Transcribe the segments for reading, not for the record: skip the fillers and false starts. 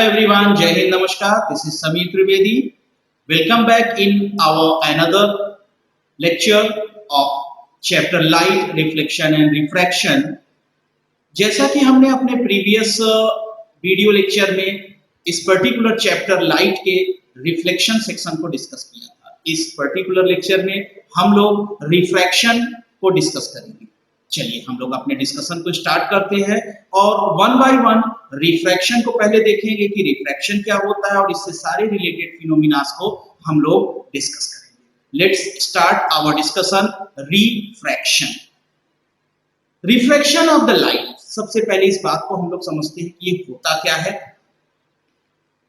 everyone, Jai Hind, Namaskar. This is Sameer Trivedi. Welcome back in our another lecture of chapter Light, Reflection and Refraction. जैसा कि हमने अपने previous video lecture में इस particular chapter light के reflection section को discuss किया था, इस पर्टिकुलर लेक्चर में हम लोग रिफ्रैक्शन को डिस्कस करेंगे। चलिए हम लोग अपने डिस्कशन को स्टार्ट करते हैं और वन बाय वन रिफ्रैक्शन को पहले देखेंगे कि रिफ्रैक्शन क्या होता है और इससे सारे रिलेटेड फिनोमिनास को हम लोग डिस्कस करेंगे। Let's start our discussion refraction. Refraction of the light, सबसे पहले इस बात को हम लोग समझते हैं कि ये होता क्या है।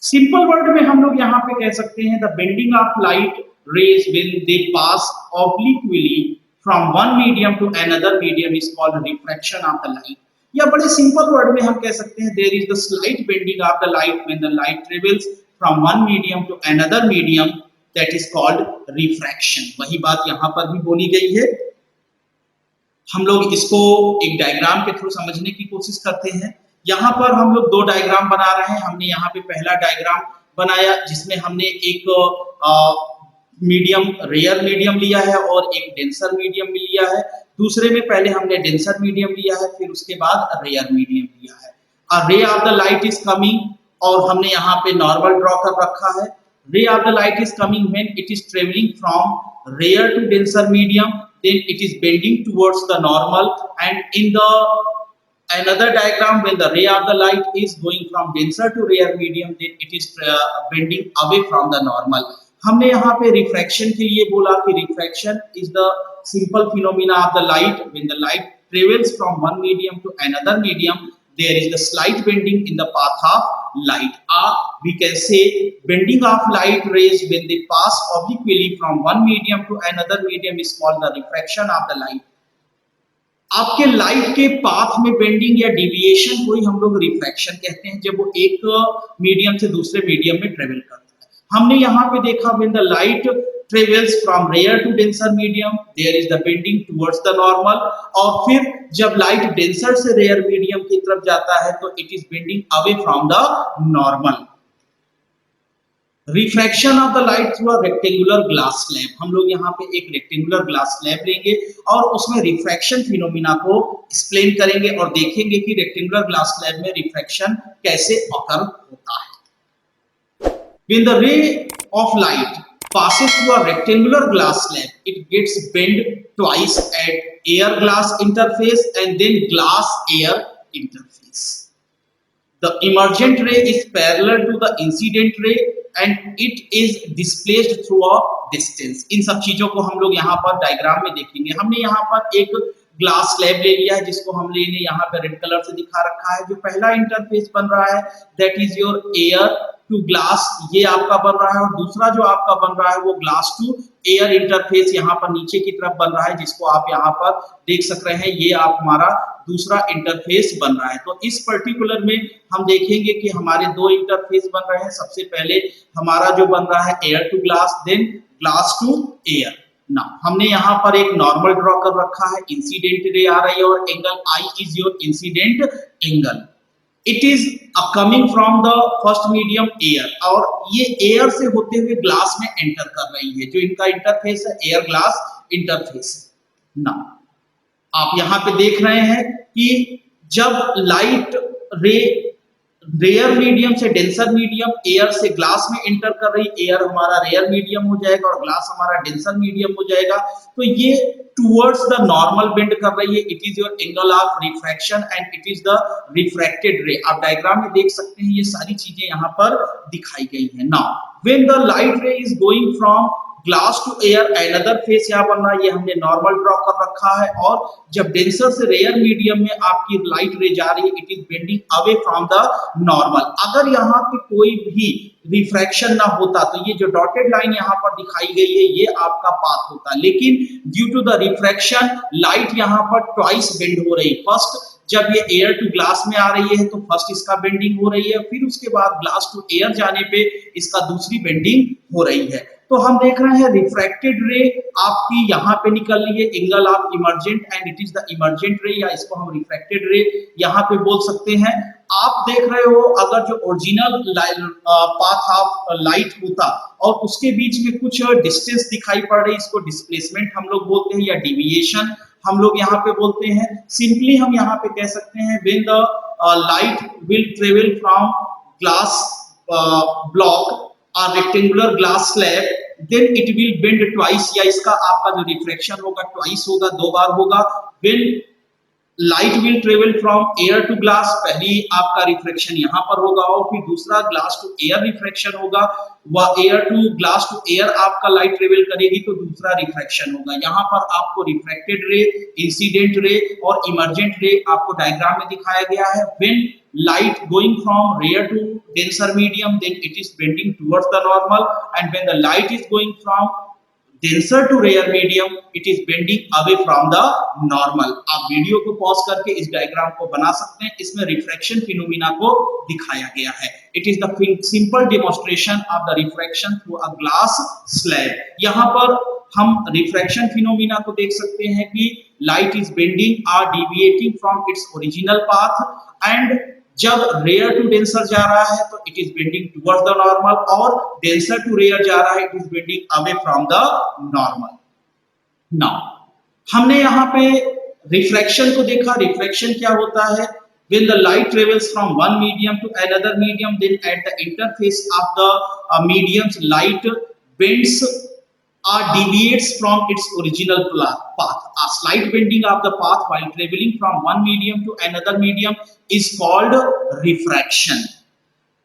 सिंपल वर्ड में हम लोग यहाँ पे कह सकते हैं the bending of light rays when they pass obliquely from one medium to another medium is called refraction of the light. या बड़े सिंपल वर्ड में हम कह सकते हैं there is the slight bending of the light when the light travels from one medium to another medium, that is called refraction. वही बात यहाँ पर भी बोली गई है। हम लोग इसको एक डायग्राम के थ्रू समझने की कोशिश करते हैं। यहाँ पर हम लोग दो डायग्राम बना रहे हैं। हमने यहाँ पे पहला डायग्राम बनाया जिसमें हमने एक मीडियम रेयर मीडियम लिया है और एक डेंसर मीडियम भी लिया है। दूसरे में पहले हमने डेंसर मीडियम लिया है, फिर उसके बाद रेयर मीडियम लिया है। A ray of the light is coming और हमने यहाँ पे नॉर्मल ड्रॉ कर रखा है। Ray of the light is coming when it is travelling from rare to denser medium, then it is bending towards the normal, and in the another diagram when the ray of the light is going from denser to rare medium, then it is bending away from the normal. हमने यहाँ पे refraction के लिए बोला कि refraction is the simple phenomena of the light when the light travels from one medium to another medium, there is the slight bending in the path of light. We can say bending of light rays when they pass obliquely from one medium to another medium is called the refraction of the light. आपके light के path में bending या deviation को ही हम लोग refraction कहते हैं जब वो एक मीडियम से दूसरे मीडियम में ट्रेवल करता है। हमने यहाँ पे देखा when the light travels from rare to denser medium, there is the bending towards the normal, और फिर जब लाइट डेंसर से रेयर मीडियम की तरफ जाता है तो it is bending away from the normal. Refraction of the light through a rectangular glass slab. हम लोग यहाँ पे एक रेक्टेंगुलर ग्लास स्लैब लेंगे और उसमें रिफ्रैक्शन फिनोमिना को एक्सप्लेन करेंगे और देखेंगे कि रेक्टेंगुलर ग्लास स्लैब में रिफ्रैक्शन कैसे ऑकर होता है। When the ray of light passes through a rectangular glass slab, it gets bent twice at air glass interface and then glass air interface. The emergent ray is parallel to the incident ray and it is displaced through a distance. इन सब चीजों को हम लोग यहाँ पर diagram में देखेंगे। हमने यहाँ पर एक ग्लास स्लैब ले लिया है जिसको हमने यहाँ पे रेड कलर से दिखा रखा है। जो पहला इंटरफेस बन रहा है that is your air to glass, ये आपका बन रहा है, और दूसरा जो आपका बन रहा है वो ग्लास टू एयर इंटरफेस यहाँ पर नीचे की तरफ बन रहा है जिसको आप यहाँ पर देख सक रहे हैं। ये आप हमारा दूसरा इंटरफेस बन रहा है। तो इस पर्टिकुलर में हम देखेंगे कि हमारे दो इंटरफेस बन रहे हैं। सबसे पहले हमारा जो बन रहा है air to glass, then glass to air. ना हमने यहाँ पर एक नॉर्मल ड्रॉ कर रखा है, इंसिडेंट रे आ रही है और angle I is your incident angle. It is coming from the first medium air, और ये एयर से होते हुए ग्लास में एंटर कर रही है। जो इनका इंटरफेस है एयर ग्लास इंटरफेस है। ना आप यहाँ पे देख रहे हैं कि जब लाइट रे रेयर मीडियम से डेंसर मीडियम, एयर से ग्लास में एंटर कर रही, एयर हमारा रेयर मीडियम हो जाएगा और ग्लास हमारा डेंसर मीडियम हो जाएगा, तो ये टुवर्ड्स द नॉर्मल बेंड कर रही है। It is your angle of refraction and it is the refracted रे। आप डायग्राम में देख सकते हैं ये सारी चीजें यहाँ पर दिखाई गई है। Now when the light ray is going from glass to air, another face यहाँ पर ना, ये हमने नॉर्मल ड्रॉ कर रखा है, और जब डेंसर से रेयर मीडियम में आपकी लाइट रे जा रही है it is bending away from the normal. अगर यहाँ पे कोई भी रिफ्रैक्शन ना होता तो ये जो डॉटेड लाइन यहाँ पर दिखाई गई है ये आपका पाथ होता, लेकिन due to the refraction light यहाँ पर ट्वाइस बेंड हो रही। फर्स्ट जब ये एयर टू ग्लास में आ रही है तो फर्स्ट इसका बेंडिंग हो रही है, फिर उसके बाद ग्लास टू एयर जाने पे इसका दूसरी बेंडिंग हो रही है। तो हम देख रहे हैं रिफ्रैक्टेड रे आपकी यहाँ पे निकल रही है, angle of emergent, and it is the emergent रे, या इसको हम रिफ्रैक्टेड रे यहाँ पे बोल सकते हैं। आप देख रहे हो अगर जो ओरिजिनल पाथ ऑफ लाइट होता और उसके बीच में कुछ डिस्टेंस दिखाई पड़ रही, इसको डिस्प्लेसमेंट हम लोग बोलते हैं या डिविएशन हम लोग यहाँ पे बोलते हैं। सिंपली हम यहाँ पे कह सकते हैं when the light will travel from glass block or rectangular glass slab, then it will bend twice, या इसका आपका जो रिफ्लेक्शन होगा ट्वाइस होगा, दो बार होगा। when light will travel from air to glass, पहली आपका रिफ्लेक्शन यहाँ पर होगा और फिर दूसरा ग्लास टू एयर रिफ्लेक्शन होगा, वह air to glass to air आपका लाइट ट्रेवल करेगी तो दूसरा रिफ्लेक्शन होगा। यहाँ पर आपको रिफ्लेक्टेड रे, इंसिडेंट रे और इमर्जेंट रे आपको डायग्राम में दिखाया गया है। When light going from rare to denser medium, then it is bending towards the normal, and when the light is going from denser to rare medium, it is bending away from the normal। आप video को pause करके इस diagram को बना सकते हैं, इसमें refraction phenomena को दिखाया गया है। It is the simple demonstration of the refraction through a glass slab. यहाँ पर हम रिफ्रैक्शन फिनोमिना को देख सकते हैं कि लाइट इज बेंडिंग और deviating from its original path, and जब रेयर टू डेंसर जा रहा है तो it is bending towards the normal, और डेंसर टू रेयर जा रहा है it is bending away from the normal. Now हमने यहाँ पे रिफ्रैक्शन को देखा। रिफ्रैक्शन क्या होता है? when the light travels from one medium to another medium, then at the interface of the mediums light bends or deviates from its original path. A slight bending of the path while traveling from one medium to another medium is called refraction।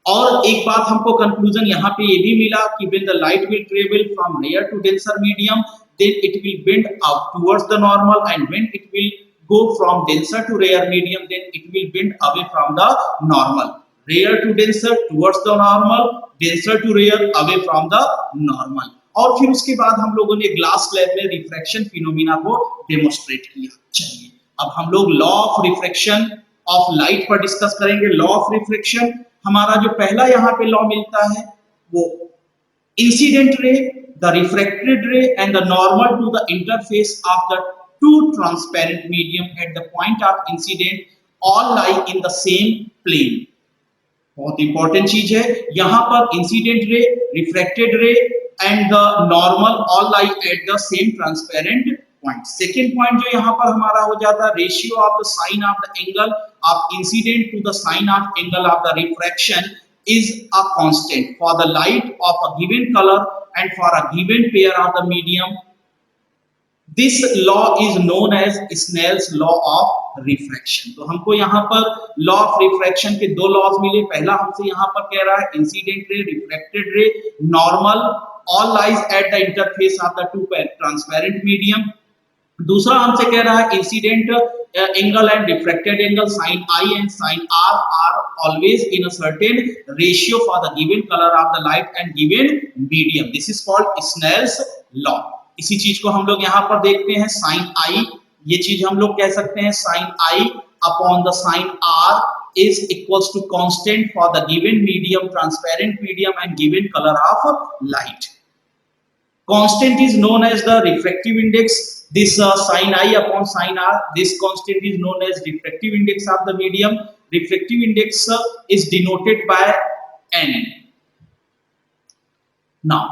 और एक बात हमको conclusion यहाँ पे ये भी मिला कि when the light will travel from rare to denser medium, then it will bend up towards the normal, and when it will go from denser to rare medium, then it will bend away from the normal। rare to denser towards the normal, denser to rare away from the normal। और फिर उसके बाद हम लोगों ने glass slab में refraction phenomena को demonstrate किया। चलिए अब हम लोग law of refraction of light पर डिस्कस करेंगे। लॉ ऑफ रिफ्रैक्शन हमारा जो पहला यहाँ पे लॉ मिलता है वो incident ray, the refracted ray and the normal to the interface of the two transparent medium at the point of incident all lie in the same plane. बहुत important चीज है, यहाँ पर इंसिडेंट रे, रिफ्रैक्टेड रे and the normal all lie at the same transparent point। second point जो यहाँ पर हमारा हो जाता है ratio of the sine of the angle of incident to the sine of angle of the refraction is a constant for the light of a given color and for a given pair of the medium। This law is known as Snell's law of refraction। तो हमको यहाँ पर law of refraction के दो laws मिले। पहला हमसे यहाँ पर कह रहा है incident ray, reflected ray, normal all lies at the interface of the two transparent medium। दूसरा हमसे कह रहा है incident angle and reflected angle sin I and sin R are always in a certain ratio for the given color of the light and given medium। This is called Snell's law। इसी चीज को हम लोग यहाँ पर देखते हैं sin I, ये चीज हम लोग कह सकते हैं sin I upon the sin R is equals to constant for the given medium, transparent medium and given color of light। Constant is known as the refractive index। This sin I upon sin R, this constant is known as refractive index of the medium। Refractive index is denoted by n। Now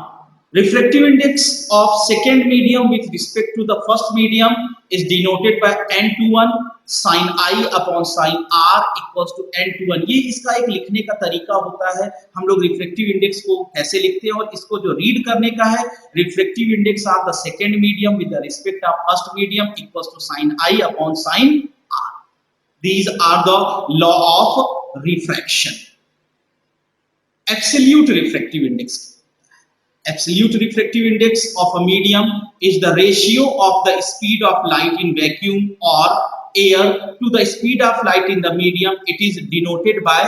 refractive index of second medium with respect to the first medium is denoted by n to 1। sin I upon sin R equals to n to 1। ये इसका एक लिखने का तरीका होता है। हम लोग रिफ्लेक्टिव इंडेक्स को कैसे लिखते हैं और इसको जो रीड करने का है, reflective index of the second medium with respect of first medium equals to sin I upon sin R। These are the law of refraction। Absolute refractive index। Absolute refractive index of a medium is the ratio of the speed of light in vacuum or air to the speed of light in the medium। It is denoted by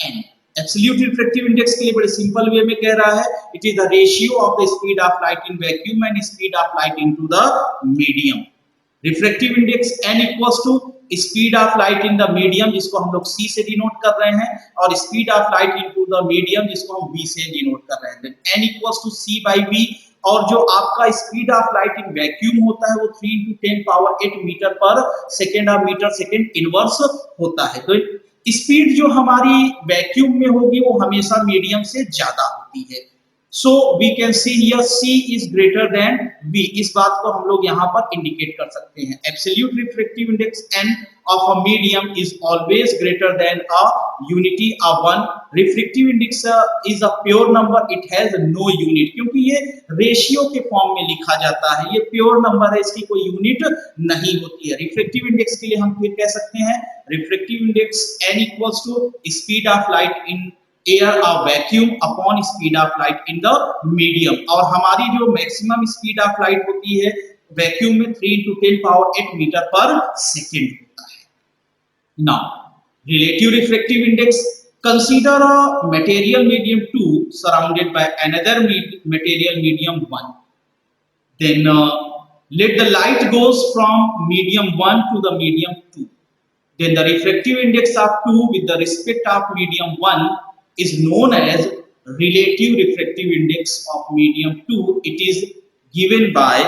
n। Absolute refractive index के लिए बड़े simple way में कह रहा है it is the ratio of the speed of light in vacuum and speed of light into the medium। Refractive index n equals to speed of light in the medium, जिसको हम लोग c से denote कर रहे हैं, और speed of light into the medium जिसको हम v से डिनोट कर रहे हैं। Then n equals to c by v। और जो आपका speed of light in vacuum होता है वो 3 × 10⁸ मीटर पर सेकेंड और मीटर सेकेंड इनवर्स होता है। तो स्पीड जो हमारी वैक्यूम में होगी वो हमेशा मीडियम से ज्यादा होती है। So we can see here C is greater than V। इस बात को हम लोग यहाँ पर इंडिकेट कर सकते हैं। Absolute refractive index N of a medium is always greater than a unity of 1। Refractive index is a pure number, it has no unit, क्योंकि ये रेशियो के फॉर्म में लिखा जाता है, ये प्योर नंबर है, इसकी कोई यूनिट नहीं होती है। रिफ्रैक्टिव इंडेक्स के लिए हम फिर कह सकते हैं refractive index N equals to speed of light in air और vacuum upon speed of light in the medium. और हमारी जो मैक्सिमम स्पीड ऑफ लाइट होती है वैक्यूम में 3 × 10⁸ मीटर पर सेकेंड होता है। Now relative refractive index, consider a material medium 2 surrounded by another material medium 1, then let the light goes from medium 1 to the medium 2, then the refractive index of 2 with the respect of medium 1 is known as relative refractive index of medium 2। it is given by,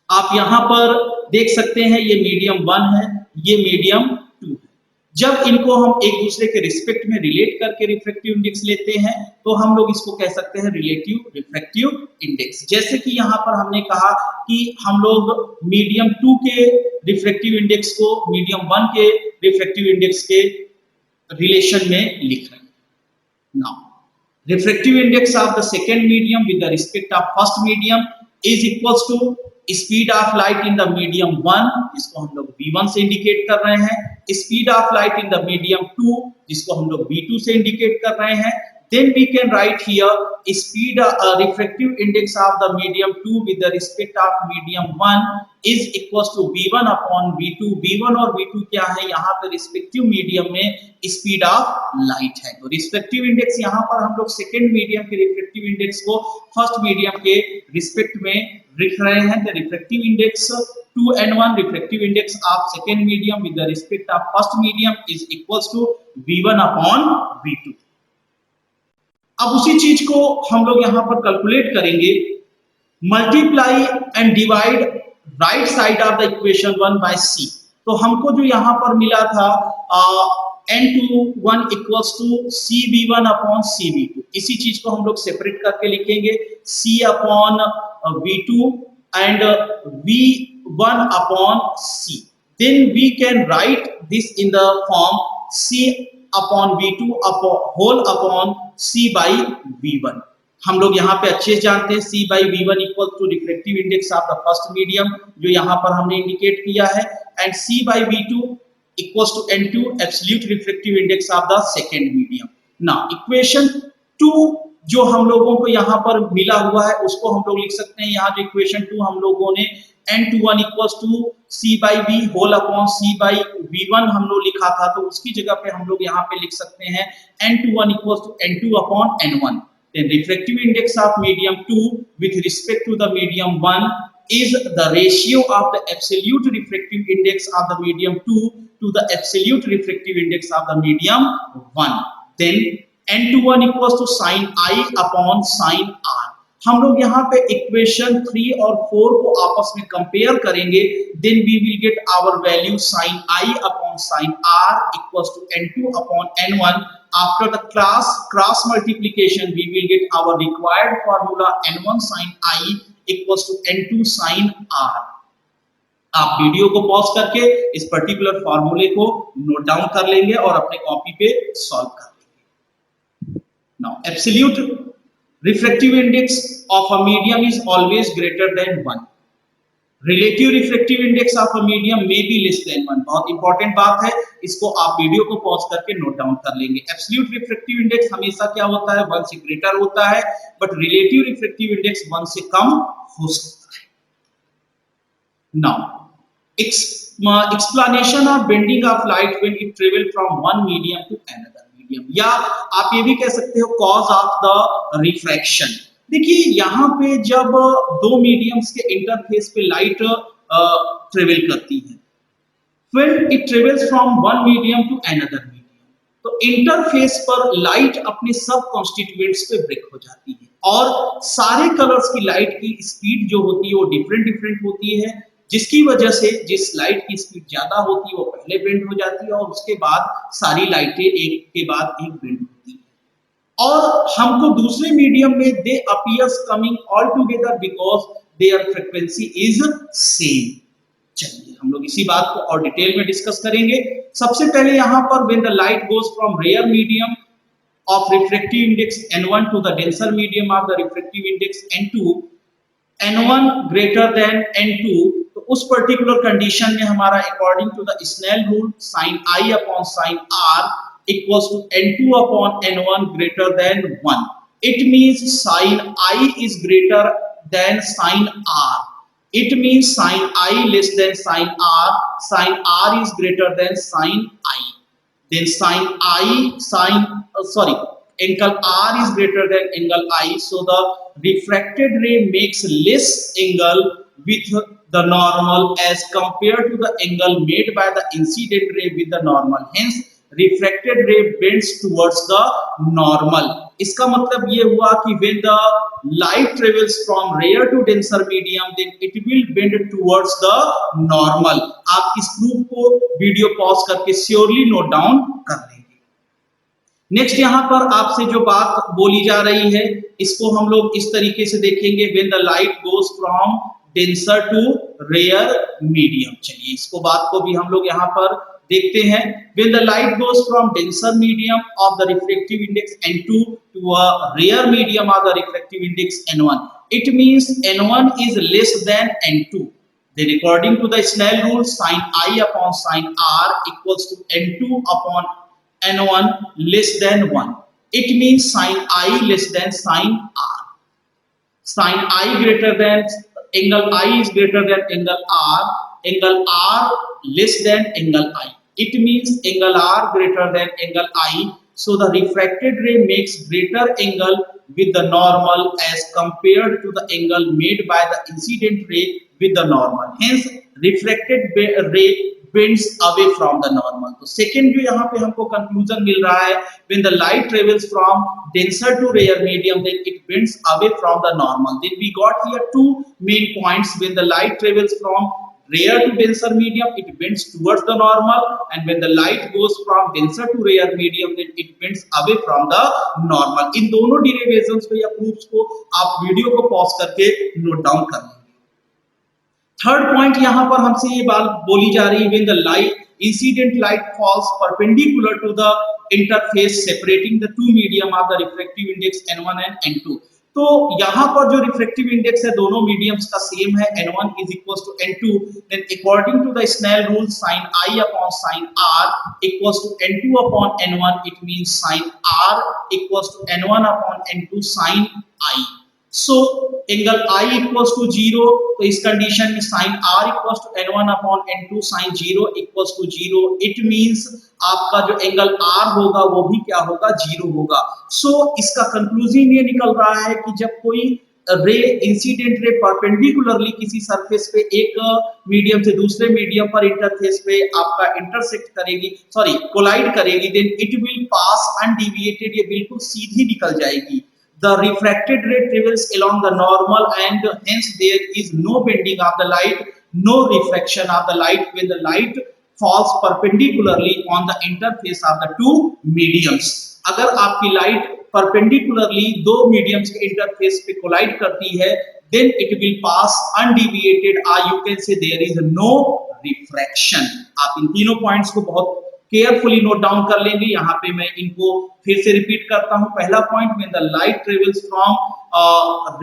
आप यहां पर देख सकते हैं ये medium 1 है, ये medium 2 है। जब इनको हम एक दूसरे के रिस्पेक्ट में रिलेट करके रिफ्रैक्टिव इंडेक्स लेते हैं तो हम लोग इसको कह सकते हैं रिलेटिव रिफ्रैक्टिव इंडेक्स। जैसे कि यहाँ पर हमने कहा कि हम लोग मीडियम 2 के रिफ्रैक्टिव इंडेक्स को मीडियम 1 के रिफ्रैक्टिव इंडेक्स के रिलेशन में लिख रहे हैं। Now refractive index of the second medium with the respect of first medium is equals to speed of light in the medium 1, जिसको हम लोग V1 से इंडिकेट कर रहे हैं, speed of light in the medium 2, जिसको हम लोग V2 से इंडिकेट कर रहे हैं। then we can write here speed refractive index of the medium 2 with the respect of medium 1 is equals to V1 upon V2। V1 और V2 क्या है, यहाँ पे रिस्पेक्टिव मीडियम में स्पीड ऑफ लाइट है। तो रिस्पेक्टिव इंडेक्स यहाँ पर हम लोग सेकेंड मीडियम के रिफ्रैक्टिव इंडेक्स को फर्स्ट मीडियम के रिस्पेक्ट में लिख रहे हैं। The refractive index 2n1 refractive index of second medium with the respect of first medium is equals to V1 upon V2। अब उसी चीज को हम लोग यहाँ पर कैलकुलेट करेंगे, multiply and divide right side of the equation 1 by C। तो हमको जो यहाँ पर मिला था n21 equals to CB1 upon CB2, इसी चीज को हम लोग सेपरेट करके लिखेंगे C upon V2 and V1 upon C। Then we can write this in the form C upon V2 whole upon C by V1। हम लोग यहाँ पे अच्छे से जानते हैं C by V1 equal to refractive index of the first medium जो यहाँ पर हमने इंडिकेट किया है, and C by V2 equals to N2 absolute refractive index of the second medium. Now equation 2 जो हम लोगों को यहाँ पर मिला हुआ है उसको हम लोग लिख सकते हैं, यहाँ जो इक्वेशन 2 हम लोगों ने n21 equals to C by V whole upon C by V1 हम लोग लिखा था, तो उसकी जगह पे हम लोग यहाँ पे लिख सकते हैं n21 equals to N2 upon N1। then refractive index of medium 2 with respect to the medium 1 is the ratio of the absolute refractive index of the medium 2 to the absolute refractive index of the medium 1। then n21 equals to sin I upon sin R। हम लोग यहाँ पे equation 3 और 4 को आपस में compare करेंगे, then we will get our value sin I upon sin R equals to n2 upon n1। after the cross multiplication we will get our required formula n1 sin I equals to n2 sin R। आप video को pause करके इस particular फॉर्मूले को note down कर लेंगे और अपने कॉपी पे सॉल्व कर लेंगे। Now absolute refractive index of a medium is always greater than 1। relative refractive index of a medium may be less than 1। बहुत इंपॉर्टेंट बात है, इसको आप वीडियो को पॉज करके नोट डाउन कर लेंगे। absolute refractive index हमेशा क्या होता है, 1 से ग्रेटर होता है, बट relative refractive index 1 से कम हो सकता है। now explanation of bending of light when it travel from one medium to another medium, या आप ये भी कह सकते हो कॉज ऑफ द रिफ्रैक्शन। देखिए यहाँ पे जब दो मीडियम्स के इंटरफेस पे लाइट ट्रेवल करती है, when it travels from one medium to another medium, तो इंटरफेस पर लाइट अपने सब कॉन्स्टिट्यूएंट्स पे ब्रेक हो जाती है और सारे कलर्स की लाइट की स्पीड जो होती है वो डिफरेंट होती है। जिसकी वजह से जिस लाइट की स्पीड ज्यादा होती है वो पहले बेंड हो जाती है और उसके बाद सारी लाइटें एक के बाद एक बेंड होती है। और हमको दूसरे मीडियम में दे appears coming all together because there frequency is same. चलिए हम लोग इसी बात को और डिटेल में डिस्कस करेंगे। सबसे पहले यहाँ पर when the light goes from rare medium of refractive index n1 to the denser medium of the refractive index n2, n1 greater than n2, तो उस पर्टिकुलर कंडीशन में हमारा according to the Snell rule sin I upon sin r equals to n2 upon n1 greater than 1. It means sin I is greater than sin r. It means sin I less than sin r is greater than sin I. Then angle R is greater than angle I, so the refracted ray makes less angle with the normal as compared to the angle made by the incident ray with the normal. Hence refracted ray bends towards the normal. इसका मतलब ये हुआ कि when the light travels from rare to denser medium, then it will bend towards the normal. आप इस proof को video pause करके surely note down कर लेंगे। नेक्स्ट यहाँ पर आपसे जो बात बोली जा रही है इसको हम लोग इस तरीके से देखेंगे, when the light goes from denser to rare medium। चलिए इसको बात को भी हम लोग यहाँ पर देखते हैं। When the light goes from denser medium of the refractive index n2 to a rare medium of the refractive index n1, it means n1 is less than n2. Then according to the Snell rule, sin I upon sin r equals to n2 upon n1 less than 1. It means sin I less than sin r. Sin I greater than angle I is greater than angle r less than angle I. It means angle r greater than angle I. So the refracted ray makes greater angle with the normal as compared to the angle made by the incident ray with the normal. Hence refracted ray bends away from the normal. तो second जो यहाँ पे हमको conclusion मिल रहा है, when the light travels from denser to rare medium, then it bends away from the normal. Then we got here two main points. When the light travels from rare to denser medium, it bends towards the normal, and when the light goes from denser to rare medium, then it bends away from the normal. इन दोनों derivations को या proofs को आप video को pause करके note down कर लेंगे। Third point यहाँ पर हमसे ये बात बोली जा रही है, when the light incident light falls perpendicular to the interface separating the two medium of the refractive index n1 and n2। तो यहाँ पर जो रिफ्रैक्टिव इंडेक्स है दोनों मीडियम्स का सेम है, n1 is equals to n2, then according to the Snell rule sin I upon sin r equals to n2 upon n1, it means sin r equals to n1 upon n2 sin I। So angle I equals to 0, तो इस condition में sin r equals to n1 upon n2 sin 0 equals to 0। It means आपका जो angle r होगा वो भी क्या होगा, 0 होगा। So इसका कंक्लूजन ये निकल रहा है कि जब कोई रे इंसिडेंट रे परपेंडिकुलरली किसी सरफेस पे एक मीडियम से दूसरे मीडियम पर इंटरफेस पे आपका इंटरसेक्ट करेगी, कोलाइड करेगी, then it will pass undeviated, ये बिल्कुल सीधी निकल जाएगी। The refracted ray travels along the normal and hence there is no bending of the light, no refraction of the light when the light falls perpendicularly on the interface of the two mediums। अगर आपकी light perpendicularly दो mediums के interface पे collide करती है, then it will pass undeviated, or you can say there is no refraction। आप इन तीनों points को बहुत केयरफुली नोट डाउन कर लेंगे। यहाँ पे मैं इनको फिर से रिपीट करता हूँ। पहला point, when the light travels from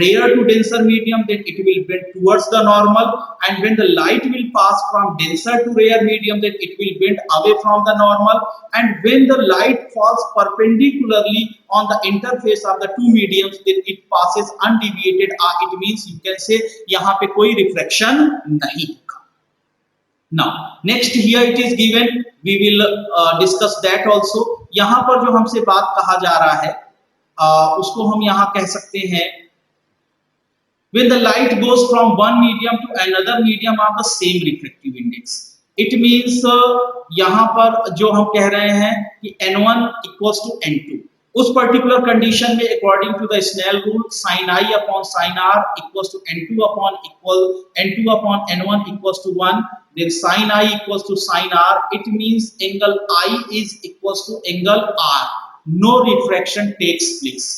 rare to denser medium, then it will bend towards the normal, and when the light will pass from denser to rare medium, then it will bend away from the normal, and when the light falls perpendicularly on the interface of the two mediums, then it passes undeviated, it means you can say यहाँ पे कोई reflection नहीं होगा। Now next here it is given, we will discuss that also। यहाँ पर जो हमसे बात कहा जा रहा है उसको हम यहाँ कह सकते हैं, when the light goes from one medium to another medium of the same refractive index, it means यहाँ पर जो हम कह रहे हैं कि n1 equals to n2, उस पर्टिकुलर कंडीशन में according to the Snell rule sin I upon sin R equals to n2 upon n1 equals to 1, then sin I equals to sin R, it means angle I is equals to angle R, no refraction takes place।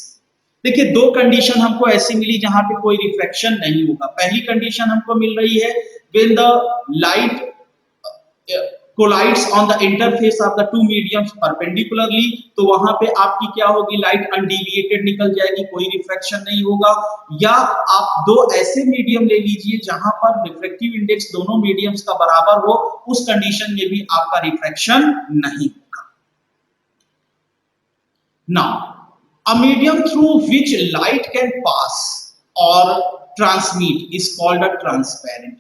देखिए दो condition हमको ऐसी मिली जहां पे कोई refraction नहीं होगा। पहली कंडीशन हमको मिल रही है when the light collides on the interface of the two mediums perpendicularly, तो वहां पे आपकी क्या होगी, लाइट अनडिविएटेड निकल जाएगी, कोई रिफ्रैक्शन नहीं होगा। या आप दो ऐसे मीडियम ले लीजिए जहां पर रिफ्रैक्टिव इंडेक्स दोनों मीडियम्स का बराबर हो, उस कंडीशन में भी आपका रिफ्रैक्शन नहीं होगा। Now, a medium through which light can pass or transmit is called a transparent.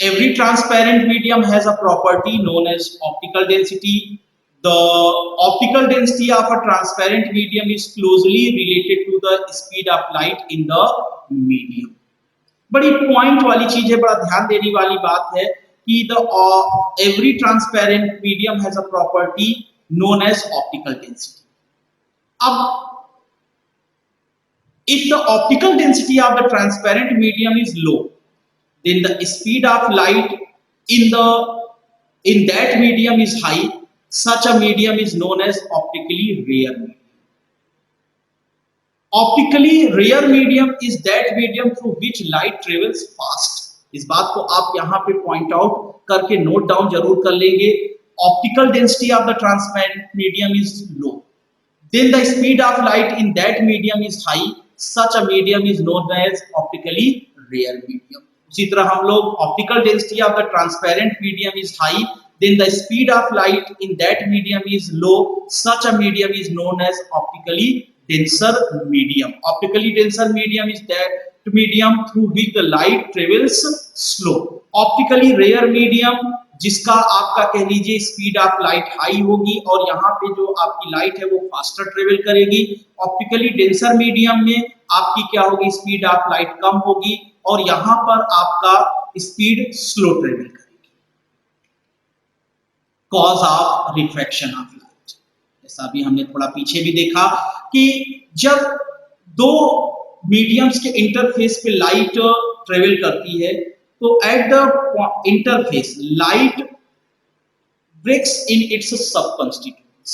Every transparent medium has a property known as optical density. The optical density of a transparent medium is closely related to the speed of light in the medium. बड़ी point वाली चीज है, बड़ा ध्यान देने वाली बात है कि the every transparent medium has a property known as optical density. अब if the optical density of the transparent medium is low, then the speed of light in that medium is high. Such a medium is known as optically rare medium. Optically rare medium is that medium through which light travels fast. इस बात को आप यहाँ पे point out करके note down जरूर कर लेंगे। Optical density of the transparent medium is low, then the speed of light in that medium is high. Such a medium is known as optically rare medium. उसी तरह हम लोग optical density of the transparent medium is high, then the speed of light in that medium is low. Such a medium is known as optically denser medium. Optically denser medium is that medium through which the light travels slow. Optically rare medium जिसका आपका कह लीजिए speed of light high होगी और यहाँ पे जो आपकी लाइट है वो फास्टर ट्रेवल करेगी। ऑप्टिकली डेंसर मीडियम में आपकी क्या होगी, स्पीड ऑफ लाइट कम होगी और यहाँ पर आपका स्पीड स्लो ट्रेवल करेगी। Cause of refraction of light, जैसा भी हमने थोड़ा पीछे भी देखा कि जब दो मीडियम्स के इंटरफेस पे लाइट ट्रेवल करती है तो at the interface light breaks in its सब कॉन्स्टिट्यूएंट्स,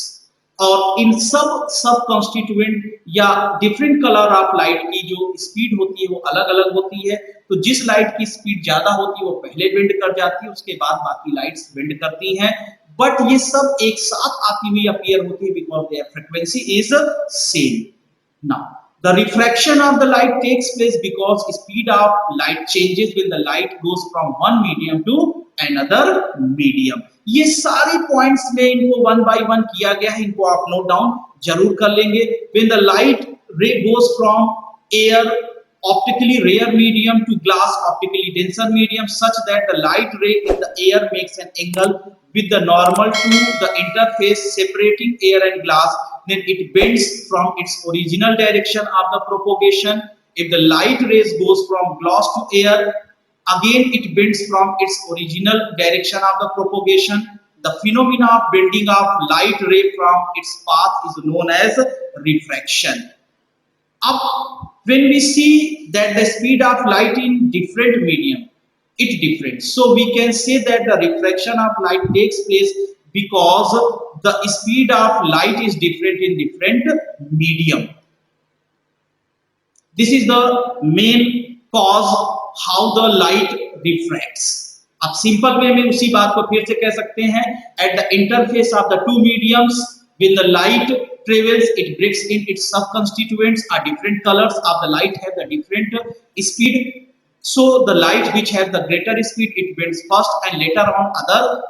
और इन सब कॉन्स्टिट्यूएंट या डिफरेंट कलर ऑफ लाइट की जो स्पीड होती है वो अलग अलग होती है। तो जिस लाइट की स्पीड ज्यादा होती है वो पहले बेंड कर जाती है, उसके बाद बाकी लाइट्स बेंड करती हैं, बट ये सब एक साथ आती हुई अपीयर होती है because there frequency is same. Now the refraction of the light takes place because speed of light changes when the light goes from one medium to another medium. ये सारे पॉइंट्स में इनको वन बाय वन किया गया है, इनको आप note down जरूर कर लेंगे। when the light ray goes from air optically rare medium to glass optically denser medium such that the light ray in the air makes an angle with the normal to the interface separating air and glass, then it bends from its original direction of the propagation. If the light rays goes from glass to air, again it bends from its original direction of the propagation. The phenomena of bending of light ray from its path is known as refraction. Up when we see that the speed of light in different medium, it different, so we can say that the refraction of light takes place because the speed of light is different in different medium. This is the main cause how the light refracts. अब simple way में उसी बात को फिर से कह सकते हैं, at the interface of the two mediums when the light travels it breaks in its subconstituents are different colors of the light have the different speed, so the light which have the greater speed it bends first and later on other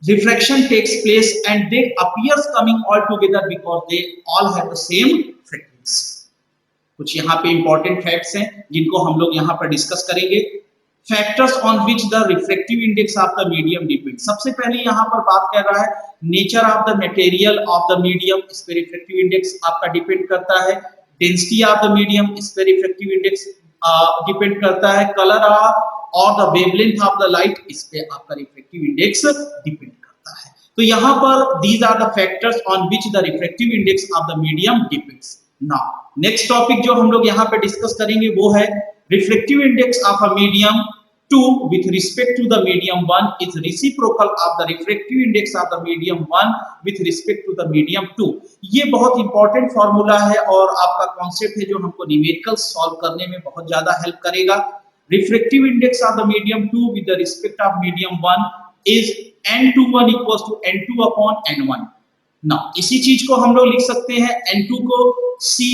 refraction takes place and they appears coming all together because they all have the same frequency. कुछ यहाँ पे important facts हैं जिनको हम लोग यहाँ पर discuss करेंगे। Factors on which the refractive index of the medium depend. सबसे पहले यहाँ पर बात कर रहा है nature of the material of the medium, इस पे रिफ्रैक्टिव इंडेक्स आपका डिपेंड करता है। डेंसिटी ऑफ द मीडियम, इस पे रिफ्रैक्टिव इंडेक्स डिपेंड करता है। कलर और the wavelength of the light, इस पे आपका रिफ्रैक्टिव इंडेक्स डिपेंड करता है। तो यहाँ पर these are the factors on which the refractive index of the medium depends. Now next topic जो हम लोग यहाँ पे डिस्कस करेंगे वो है refractive index of a medium 2 with respect to the medium 1 is reciprocal of the refractive index of the medium 1 with respect to the medium 2. ये बहुत इंपॉर्टेंट फॉर्मूला है और आपका कॉन्सेप्ट है जो हमको न्यूमेरिकल सॉल्व करने में बहुत ज्यादा हेल्प करेगा. Refractive index of the medium 2 with the respect of medium 1 is n21 equals to n2 upon n1. Now इसी चीज को हम लोग लिख सकते हैं n2 को c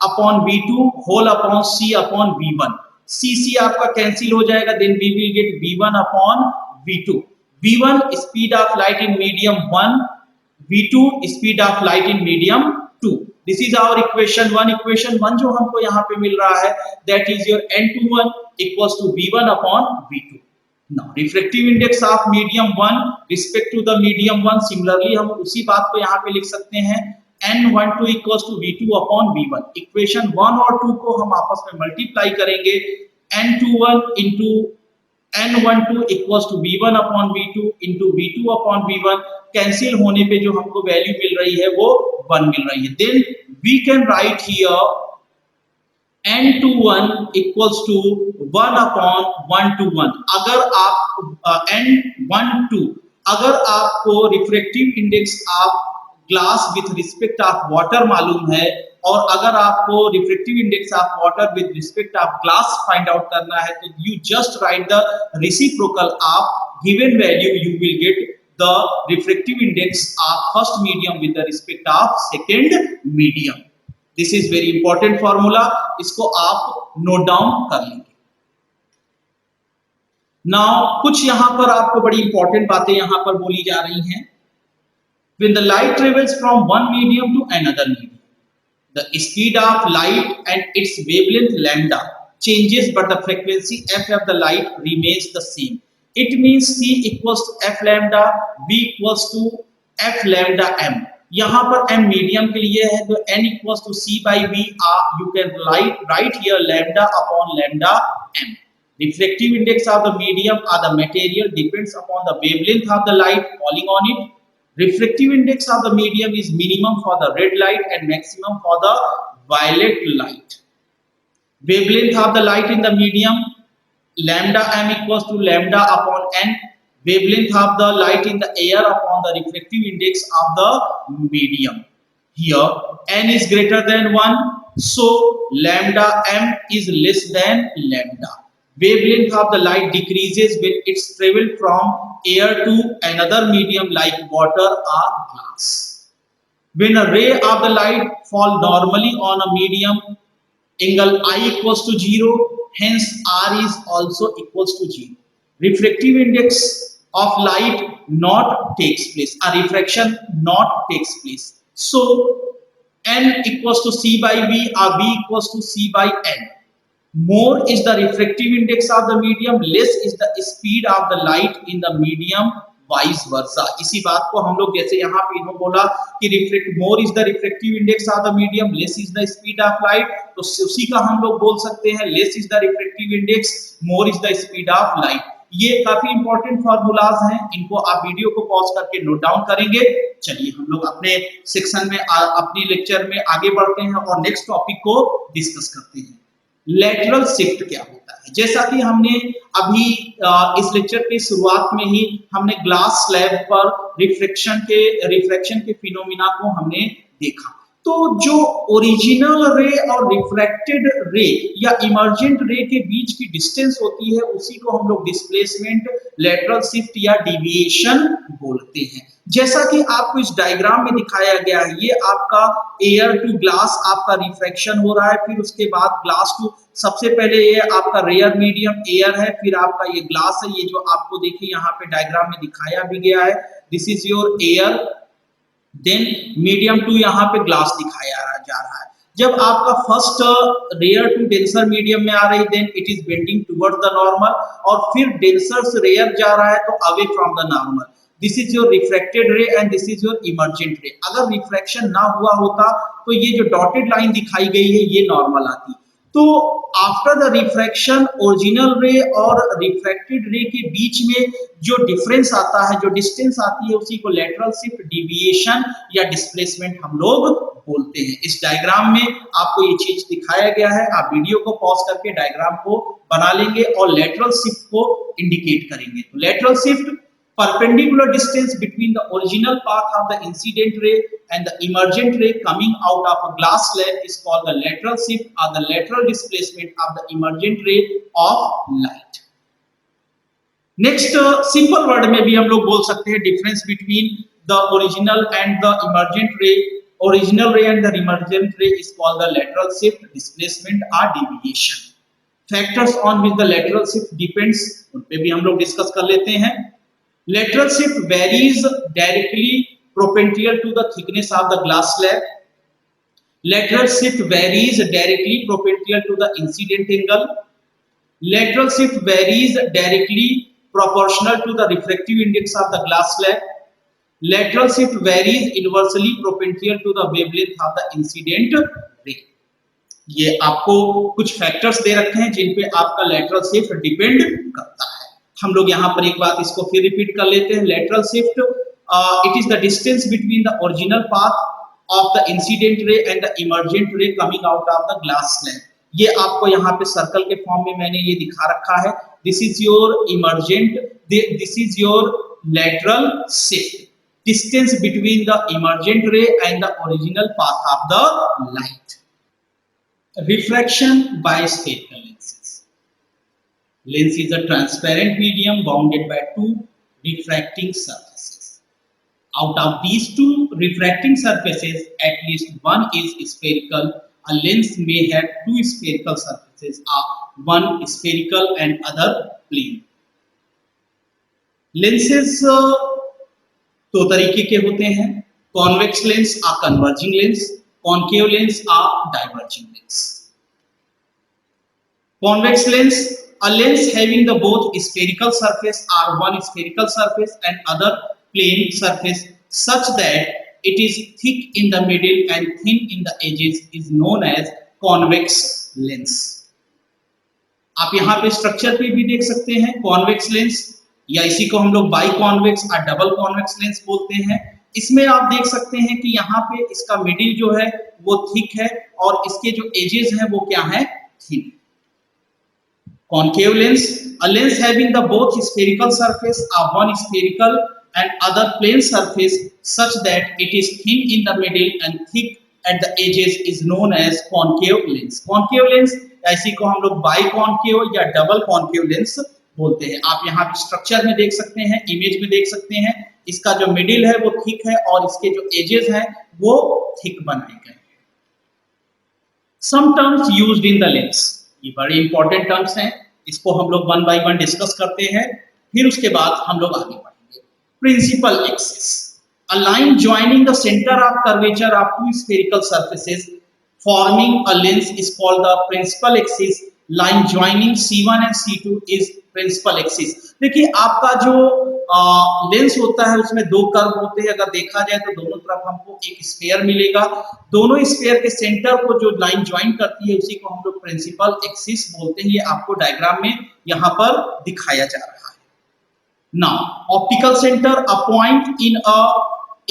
upon v2 whole upon c upon v1. c आपका कैंसिल हो जाएगा, then we will get v1 upon v2. v1 speed of light in medium 1, v2 speed of light in medium 2. This is our equation 1. Equation 1 जो हमको यहाँ पे मिल रहा है that is your n21 equals to v1 upon v2. Now refractive index of medium 1 respect to the medium 1, similarly हम उसी बात को यहाँ पे लिख सकते हैं n12 equals to v2 upon v1. Equation 1 और 2 को हम आपस में मल्टीप्लाई करेंगे, n21 into n12 equals to v1 upon v2 into v2 upon v1. Cancel होने पे जो हमको वैल्यू मिल रही है वो 1 मिल रही है. Then we can write here n21 equals to 1 upon 121. अगर आप n12 अगर आपको refractive index of glass with respect of water मालूम है और अगर आपको refractive index of water with respect of glass find out करना है तो you just write the reciprocal of given value, you will get the refractive index of first medium with the respect of second medium. This is very important formula, इसको आप note down कर लेंगे. Now कुछ यहां पर आपको बड़ी important बातें यहां पर बोली जा रही हैं. When the light travels from one medium to another medium, the speed of light and its wavelength lambda changes, but the frequency f of the light remains the same. It means c equals to f lambda, v equals to f lambda m. यहाँ पर m medium के लिए है तो n equals to c by v. You can write here lambda upon lambda m. Refractive index of the medium or the material depends upon the wavelength of the light falling on it. Refractive index of the medium is minimum for the red light and maximum for the violet light. Wavelength of the light in the medium lambda m equals to lambda upon n. Wavelength of the light in the air upon the refractive index of the medium. Here n is greater than 1, so lambda m is less than lambda. Wavelength of the light decreases when it's traveled from air to another medium like water or glass. When a ray of the light fall normally on a medium, angle I equals to 0, hence R is also equals to 0. Refractive index of light not takes place, a refraction not takes place. So n equals to c by v or v equals to c by n. More is the refractive index of the medium, less is the speed of the light in the medium, vice versa. इसी बात को हम लोग जैसे यहाँ पे इन्होंने बोला कि more is the refractive index of the medium, less is the speed of light, तो उसी का हम लोग बोल सकते हैं less is the refractive index, more is the speed of light. ये काफी इंपॉर्टेंट फॉर्मूलाज हैं, इनको आप वीडियो को पॉज करके नोट डाउन करेंगे. चलिए हम लोग अपने सेक्शन में अपनी लेक्चर में आगे बढ़ते हैं और नेक्स्ट टॉपिक को डिस्कस करते हैं. लेटरल शिफ्ट क्या होता है? जैसा कि हमने अभी इस लेक्चर की शुरुआत में ही हमने ग्लास स्लैब पर रिफ्रैक्शन के फिनोमिना को हमने देखा. तो जो ओरिजिनल रे और रिफ्रैक्टेड रे या इमर्जेंट रे के बीच की डिस्टेंस होती है उसी को हम लोग डिस्प्लेसमेंट, लेटरल शिफ्ट या डिविएशन बोलते हैं. जैसा कि आपको इस डायग्राम में दिखाया गया है, ये आपका एयर टू ग्लास आपका रिफ्रैक्शन हो रहा है, फिर उसके बाद ग्लास टू, सबसे पहले ये आपका रेयर मीडियम एयर है, फिर आपका ये ग्लास है, ये जो आपको देखिए यहाँ पे डायग्राम में दिखाया भी गया है, this is your air, then medium two यहाँ पे ग्लास दिखाया जा रहा है. जब आपका first rare to denser medium में आ रही, then it is bending towards the normal, और फिर डेंसर से रेयर जा रहा है तो away from the normal. This is your refracted ray and this is your emergent ray. अगर रिफ्रैक्शन ना हुआ होता तो ये जो डॉटेड लाइन दिखाई गई है ये नॉर्मल आती. तो आफ्टर द रिफ्रैक्शन ओरिजिनल रे और रिफ्रैक्टेड रे के बीच में जो डिफरेंस आता है, जो डिस्टेंस आती है, उसी को लेटरल शिफ्ट, डिविएशन या डिस्प्लेसमेंट हम लोग बोलते हैं। इस डायग्राम में आपको ये चीज दिखाया गया है, आप वीडियो को पॉज करके डायग्राम को बना लेंगे और लेटरल शिफ्ट को इंडिकेट करेंगे। तो lateral shift, perpendicular distance between the original path of the incident ray and the emergent ray coming out of a glass slab is called the lateral shift or the lateral displacement of the emergent ray of light. Next, simple word में भी हम लोग बोल सकते हैं difference between the original and the emergent ray. Original ray and the emergent ray is called the lateral shift, displacement or deviation. Factors on which the lateral shift depends, उन पे भी हम लोग डिस्कस कर लेते हैं। Lateral shift varies directly perpendicular to the thickness of the glass slab. Lateral shift varies directly perpendicular to the incident angle. Lateral shift varies directly proportional to the refractive index of the glass slab. Lateral shift varies inversely perpendicular to the wavelength of the incident ray. ये आपको कुछ factors दे रखे हैं जिन पे आपका lateral shift depend करता है। हम लोग यहाँ पर एक बात इसको फिर रिपीट कर लेते हैं। Lateral shift, it is the distance between the original path of the incident ray and the emergent ray coming out of the glass slab. ये आपको यहाँ पे सर्कल के फॉर्म में मैंने ये दिखा रखा है। This is your emergent, this is your lateral shift, distance between the emergent ray and the original path of the light. Refraction by spherical lenses. Lens is a transparent medium bounded by two refracting surfaces. Out of these two refracting surfaces, at least one is spherical. A lens may have two spherical surfaces, one spherical and other plane. Lenses दो तरीके के होते हैं। Convex lens are converging lens, concave lens are diverging lens. Convex lens, a lens having the both spherical surface or one spherical surface and other plane surface such that it is thick in the middle and thin in the edges is known as convex lens. आप यहाँ पे structure पे भी देख सकते हैं convex lens, या इसी को हम लोग बाई कॉन्वेक्स और डबल कॉन्वेक्स लेंस बोलते हैं। इसमें आप देख सकते हैं कि यहाँ पे इसका मिडिल जो है वो थिक है और इसके जो एजेस हैं वो क्या है, thin. Concave lens, a lens having the both spherical surface or one spherical and other plane surface such that it is thin in the middle and thick at the edges is known as concave lens. Concave lens ऐसी को हम लोग बाइकॉन्केव या double concave lens बोलते हैं। आप यहाँ पे स्ट्रक्चर में देख सकते हैं, इमेज में देख सकते हैं, इसका जो मिडिल है वो थिक है और इसके जो एजेस हैं वो थिक बनाए गए हैं। Some terms used in the lens, ये बड़े इंपॉर्टेंट टर्म्स हैं, इसको हम लोग वन बाय वन डिस्कस करते हैं, फिर उसके बाद हम लोग आगे बढ़ेंगे। Principal axis, a line joining the centre of curvature of two spherical surfaces forming a lens is called the principal axis. Line joining C1 and C2 is principal axis. देखिए आपका जो लेंस होता है उसमें दो कर्व होते हैं, अगर देखा जाए तो दोनों तरफ हमको एक स्फीयर मिलेगा, दोनों स्फीयर के सेंटर को जो लाइन ज्वाइन करती है उसी को हम लोग प्रिंसिपल एक्सिस बोलते हैं। ये आपको डायग्राम में यहाँ पर दिखाया जा रहा है। Now optical centre, a point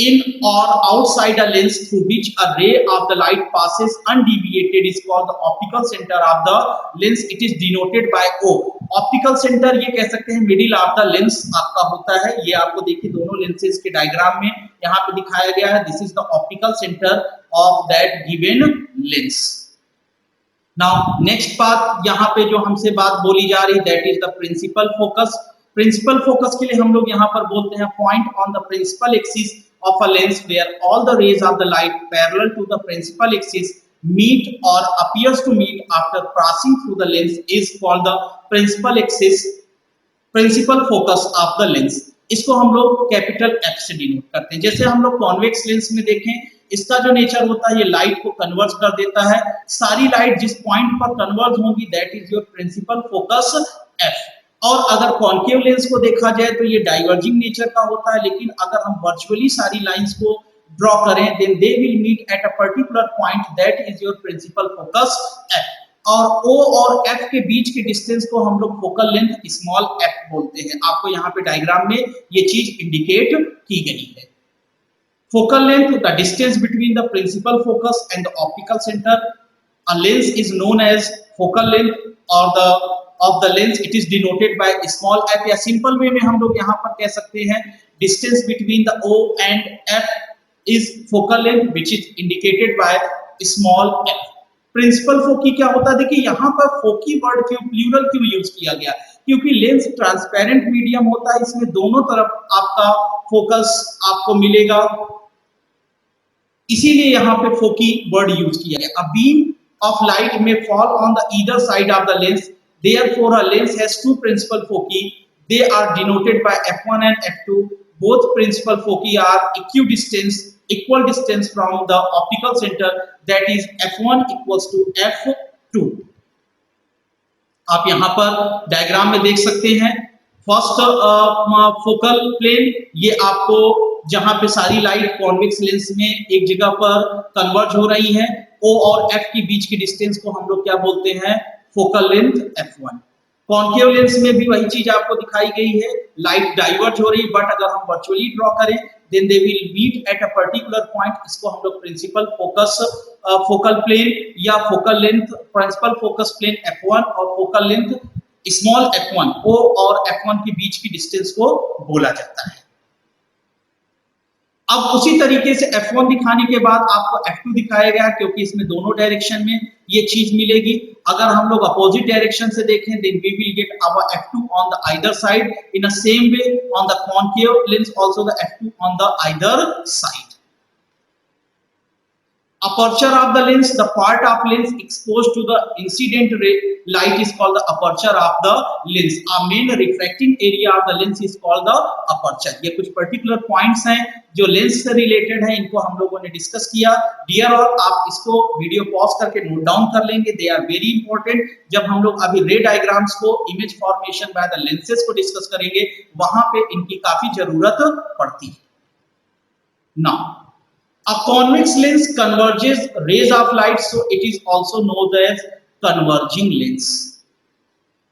in or outside a lens through which a ray of the light passes undeviated is called the optical center of the lens. It is denoted by O. Optical center ये कह सकते हैं middle of the lens आपका होता है। ये आपको देखिए दोनों लेंसेज के डायग्राम में यहाँ पे दिखाया गया है। This is the optical centre of that given lens. Now next बात यहाँ पे जो हमसे बात बोली जा रही that is the principal focus. Principal focus के लिए हम लोग यहाँ पर बोलते हैं point on the principal axis of a lens where all the rays of the light parallel to the principal axis meet or appears to meet after passing through the lens is called the principal axis, principal focus of the lens. इसको हम लोग capital F से denote करते हैं। जैसे हम लोग convex lens में देखें, इसका जो नेचर होता है ये लाइट को कन्वर्ज कर देता है। सारी लाइट जिस पॉइंट पर कन्वर्ज होगी that is your principal focus F। और अगर कॉन्केव लेंस को देखा जाए तो ये डाइवर्जिंग नेचर का होता है, लेकिन अगर हम वर्चुअली सारी लाइंस को ड्रॉ करें then they will meet at a particular point that is your principal focus F। और O और F के बीच के डिस्टेंस को हम लोग फोकल लेंथ स्मॉल f बोलते हैं। आपको यहाँ पे डायग्राम में ये चीज इंडिकेट की गई है। Focal length, the distance between the principal focus and the optical center. A lens is known as focal length or the of the lens. It is denoted by small f या simple way में हम लोग यहाँ पर कह सकते हैं distance between the O and F is focal length which is indicated by small f. Principal foci क्या होता है? देखिए यहाँ पर फोकी वर्ड क्यों प्लूरल क्यों यूज किया गया? क्योंकि लेंस ट्रांसपेरेंट मीडियम होता है, इसमें दोनों तरफ आपका फोकस आपको मिलेगा, इसीलिए यहाँ पे फोकी वर्ड यूज किया गया। A beam of light may fall on the either side of the lens. Therefore, a lens has two principal foci. They are denoted by f1 and f2. Both principal foci are equal distance from the optical center. That is, f1 equals to f2. आप यहाँ पर diagram में देख सकते हैं। First focal plane, ये आपको जहां पे सारी लाइट कॉन्वेक्स लेंस में एक जगह पर कन्वर्ज हो रही है, O और F के बीच की डिस्टेंस को हम लोग क्या बोलते हैं? Focal length f1। Concave lens में भी वही चीज आपको दिखाई गई है, लाइट डाइवर्ज हो रही है, बट अगर हम वर्चुअली ड्रॉ करें then they will meet at a particular point. इसको हम लोग प्रिंसिपल फोकस फोकल प्लेन या focal length principal focus plane f1 और focal length small f1 O और f1 के बीच की डिस्टेंस को बोला जाता है। अब उसी तरीके से f1 दिखाने के बाद आपको f2 दिखाया गया, क्योंकि इसमें दोनों डायरेक्शन में ये चीज मिलेगी। अगर हम लोग अपोजिट डायरेक्शन से देखें then we will get our f2 on the either side in a same way on the concave lens also the f2 on the either side. Aperture of the lens, the part of lens exposed to the incident ray light is called the aperture of the lens. A main refracting area of the lens is called the aperture. ये कुछ particular points हैं जो lens से related है, इनको हम लोगों ने डिस्कस किया। डियर और आप इसको वीडियो पॉज करके नोट डाउन कर लेंगे, दे आर वेरी इंपॉर्टेंट। जब हम लोग अभी रे डायग्राम्स को image formation by the lenses को डिस्कस करेंगे, वहां पे इनकी काफी जरूरत पड़ती है। Now a convex lens converges rays of light, so it is also known as converging lens.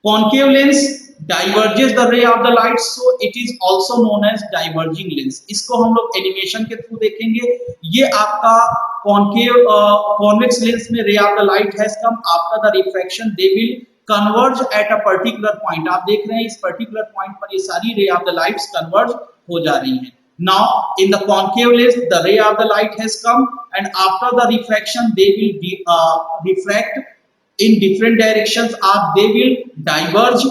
Concave lens diverges the ray of the light, so it is also known as diverging lens. इसको हम लोग animation के through देखेंगे। ये आपका concave convex lens में ray of the light has come after the refraction, they will converge at a particular point. आप देख रहे हैं इस particular point पर ये सारी ray of the lights converge हो जा रही हैं। Now in the concave lens the ray of the light has come and after the refraction they will refract in different directions or they will diverge.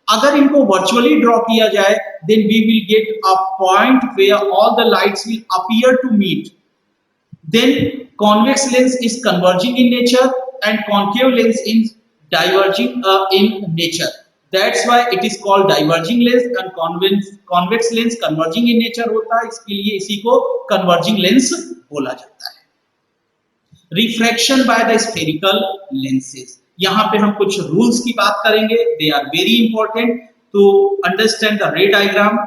अगर इनको virtually draw किया जाए then we will get a point where all the lights will appear to meet. Then convex lens is converging in nature and concave lens is diverging in nature. That's why it is called diverging lens and convex lens converging in nature होता है, इसके लिए इसी को converging lens बोला जाता है। Refraction by the spherical lenses, यहाँ पे हम कुछ रूल्स की बात करेंगे, they are very important to understand the ray diagram,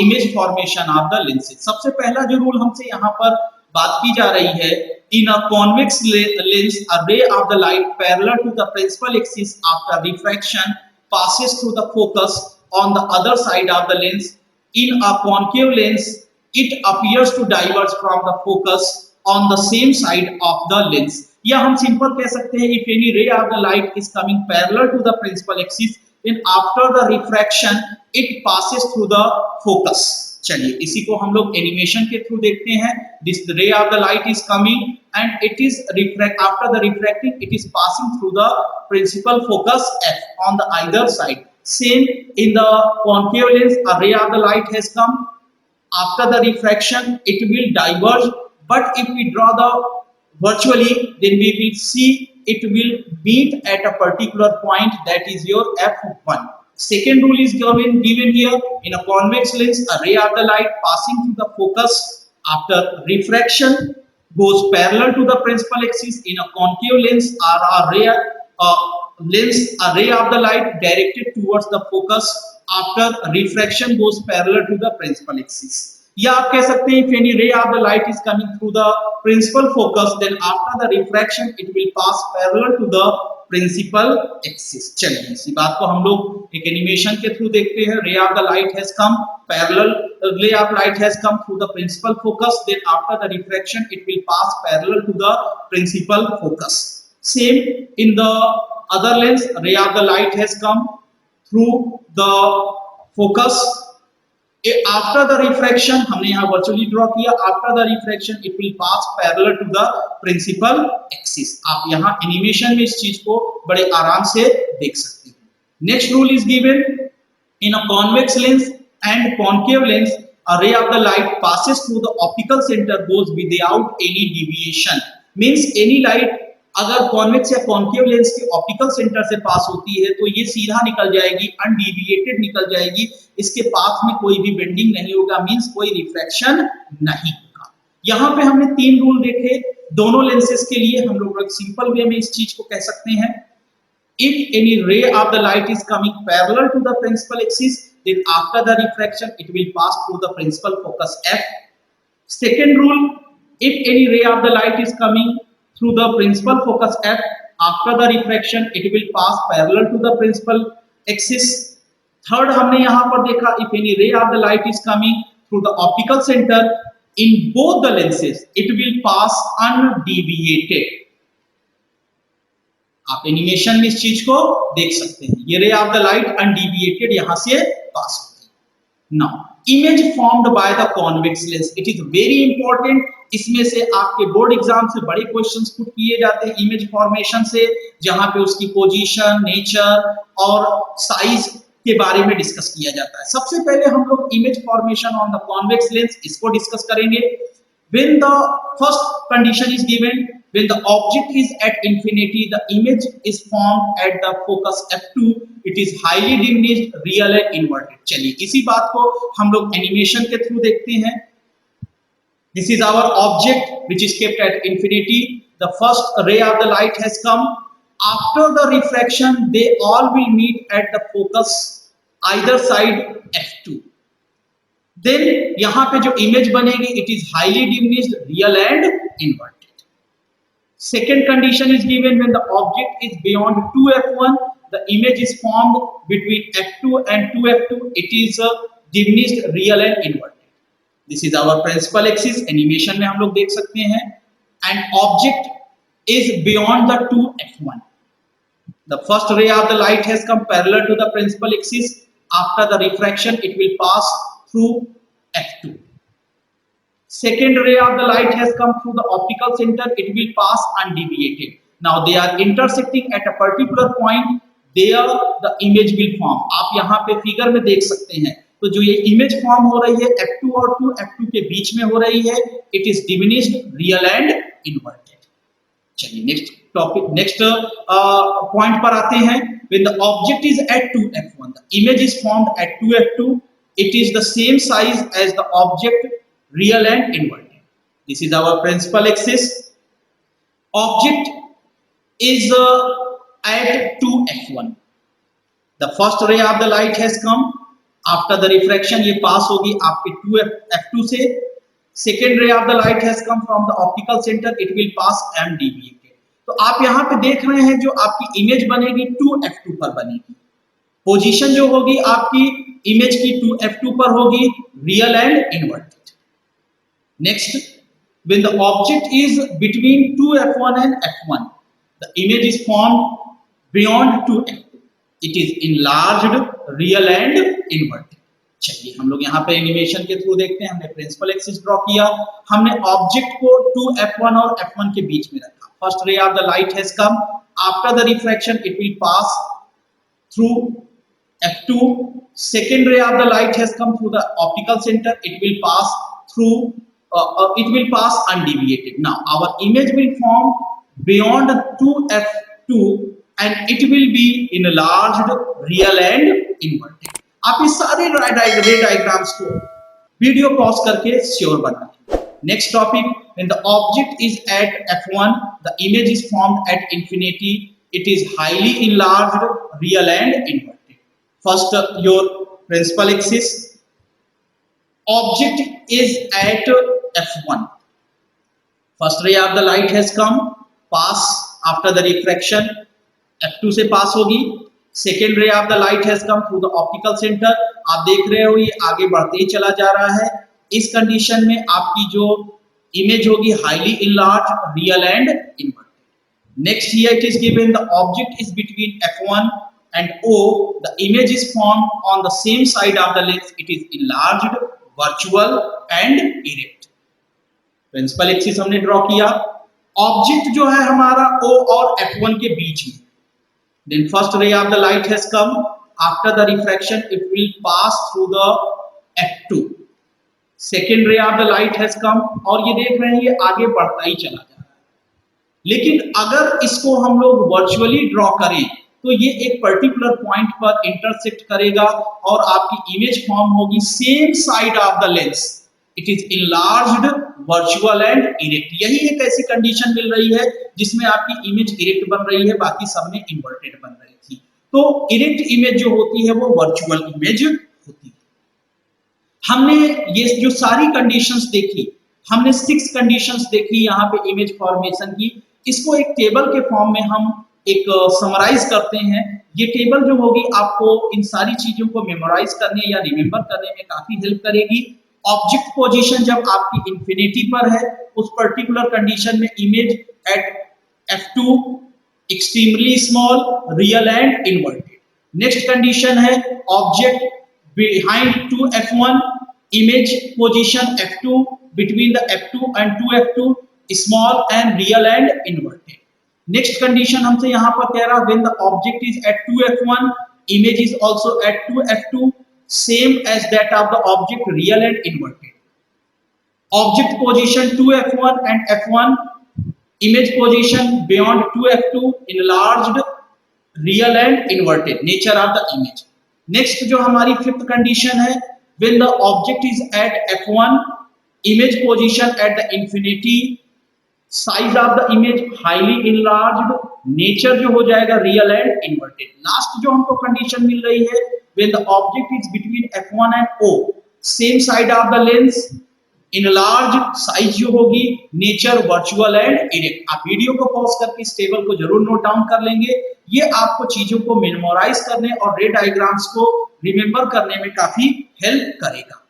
image formation of the lenses। सबसे पहला जो रूल हमसे यहाँ पर बात की जा रही है, in a convex lens a ray of the light parallel to the principal axis after refraction passes through the focus on the other side of the lens. In a concave lens, it appears to diverge from the focus on the same side of the lens. या हम simple कह सकते हैं, if any ray of the light is coming parallel to the principal axis, then after the refraction, it passes through the focus. चलिए इसी को हम लोग एनिमेशन के थ्रू देखते हैं। This ray of the light is coming and it is after the refracting, it is passing through the principal focus F on the either side. Same in the concave lens, a ray of the light has come. After the refraction, it will diverge. But if we draw the virtually, then we will see it will meet at a particular point, that is your F1. Second rule is given here. In a convex lens, a ray of the light passing through the focus after refraction goes parallel to the principal axis. In a concave lens, a ray of the light directed towards the focus after refraction goes parallel to the principal axis. या आप कह सकते हैं if any ray of the light is coming through the principal focus, then after the refraction it will pass parallel to the principal axis. चलिए इसी बात को हम लोग एक एनिमेशन के थ्रू देखते हैं। रे of the light has come parallel, ray of light has come through the principal focus, then after the refraction it will pass parallel to the principal focus. Same in the other lens, ray of the light has come through the focus, after the refraction हमने यहाँ virtually draw किया, after the refraction it will pass parallel to the principal axis। आप यहाँ animation में इस चीज को बड़े आराम से देख सकते हैं। Next rule is given in a convex lens and concave lens, a ray of the light passes through the optical center, goes without any deviation। Means any light अगर कॉन्वेक्स या कॉन्केव लेंस के optical centre से पास होती है तो ये सीधा निकल जाएगी, अनडिविएटेड निकल जाएगी, इसके पाथ में कोई भी बेंडिंग नहीं होगा, मींस कोई रिफ्रैक्शन नहीं होगा। यहाँ पे हमने तीन रूल देखे दोनों लेंसेज के लिए। हम लोग सिंपल वे में इस चीज को कह सकते हैं, if any ray of the light is coming parallel to the principal axis, then after the refraction it will pass through the principal focus F। Second rule, if any ray of the light is coming through the principal focus F, after the refraction it will pass parallel to the principal axis। Third हमने यहाँ पर देखा, if any ray of the light is coming through the optical center in both the lenses, it will pass undeviated। आप animation में इस चीज को देख सकते हैं, ये रे ऑफ द लाइट अनडिविएटेड यहां से पास होती है। Now image formed by the convex lens, it is very important. इसमें से आपके बोर्ड एग्जाम से बड़े क्वेश्चंस पुट किए जाते हैं इमेज फॉर्मेशन से, जहां पे उसकी पोजीशन, नेचर और साइज के बारे में डिस्कस किया जाता है। सबसे पहले हम लोग image formation on the convex lens इसको डिस्कस करेंगे। When the first condition is given, when the object is at infinity, the image is formed at the focus f2, it is highly diminished, real and inverted। चलिए इसी बात को हम लोग animation के through देखते हैं। This is our object which is kept at infinity, the first ray of the light has come, after the refraction they all will meet at the focus either side f2, then यहां पे जो image बनेगी it is highly diminished, real and inverted. Second condition is given, when the object is beyond 2f1, the image is formed between f2 and 2f2, it is diminished, real and inverted. This is our principal axis, animation में हम लोग देख सकते हैं। And object is beyond the 2f1, the first ray of the light has come parallel to the principal axis, after the refraction it will pass through f2। Second ray of the light has come through the optical center, it will pass undeviated। Now they are intersecting at a particular point, there the image will form। आप यहाँ पे figure में देख सकते हैं, तो जो ये इमेज फॉर्म हो रही है f2 और 2f2 के बीच में हो रही है, it is diminished, real and inverted. चलिए नेक्स्ट टॉपिक, नेक्स्ट पॉइंट पर आते हैं। When the object is at 2f1, the image is formed at 2f2, it is the same size as the object, real and inverted। This is our principal axis। Object is at 2f1, the first ray of the light has come, after the refraction ये पास होगी आपके 2f2 से। Second ray of the light has come from the optical center, it will pass undeviated। तो आप यहाँ पे देख रहे हैं जो आपकी इमेज बनेगी 2f2 पर बनेगी, पोजीशन जो होगी आपकी इमेज की 2f2 पर होगी, real and inverted. Next, when the object is between 2f1 and f1, the image is formed beyond 2f2, it is enlarged, real and inverted. चलिए हम लोग यहाँ पे एनिमेशन के थ्रू देखते हैं। हमने प्रिंसिपल एक्सिस ड्रॉ किया, हमने ऑब्जेक्ट को 2f1 और f1 के बीच में रखा। First ray of the light has come, after the refraction it will pass through f2। Second ray of the light has come through the optical center, it will pass through it will pass undeviated। Now our image will form beyond 2f2 and it will be enlarged, real and inverted। आप इस सारे रे diagrams को video pause करके sure बना लें। Next topic, when the object is at f1, the image is formed at infinity, it is highly enlarged, real and inverted। First your principal axis, object is at f1, first ray of the light has come, pass after the refraction, F2 से पास होगी। Second रे of the light has come through the optical centre. आप देख रहे हो ये आगे बढ़ते ही चला जा रहा है। इस कंडीशन में आपकी जो इमेज होगी highly enlarge, real and inverted. Next here it is given the object is between F1 and O, the image is formed on the same side of the lens. It is enlarged, virtual and erect. Principal axis हमने draw किया। Object जो है हमारा O और F1 के बीच में। Then first ray of the light has come. After the refraction, it will pass through the F2. Second ray of the light has come और ये देख रहे हैं ये आगे बढ़ता ही चला जा रहा है। लेकिन अगर इसको हम लोग वर्चुअली ड्रॉ करें तो ये एक पर्टिकुलर पॉइंट पर इंटरसेक्ट करेगा और आपकी इमेज फॉर्म होगी same side of the lens. It is enlarged, virtual and erect. यही एक ऐसी कंडीशन मिल रही है जिसमें आपकी इमेज इरेक्ट बन रही है, बाकी सब में इन्वर्टेड बन रही थी। तो इरेक्ट इमेज जो होती है वो वर्चुअल इमेज होती है। हमने ये जो सारी कंडीशंस देखी, हमने 6 कंडीशंस देखी यहाँ पे इमेज फॉर्मेशन की। इसको एक टेबल के फॉर्म में हम एक समराइज करते हैं। ये टेबल जो होगी आपको इन सारी चीजों को मेमोराइज करने या रिमेंबर करने में काफी हेल्प करेगी। ऑब्जेक्ट पोजीशन जब आपकी इंफिनिटी पर है, उस पर्टिकुलर कंडीशन में image at F2 extremely small, real and inverted. Next condition है object behind 2F1, image position F2 between the F2 and 2F2 small and real and inverted. Next condition हमसे यहाँ पर कह रहा है when the object is at 2F1, image is also at 2F2 same as that of the object real and inverted. Object position 2F1 and F1, image position beyond 2F2 enlarged, real and inverted, nature of the image. Next जो हमारी fifth condition है when the object is at F1, image position at the infinity, size of the image highly enlarged, nature जो हो जाएगा real and inverted. Last जो हमको condition मिल रही है when the object is between F1 and O, same side of the lens, enlarge, size जो होगी, nature virtual and erect. आप वीडियो को पॉज करके इस टेबल को जरूर नोट डाउन कर लेंगे। ये आपको चीजों को मेमोराइज करने और रे डायग्राम्स को रिमेंबर करने में काफी हेल्प करेगा।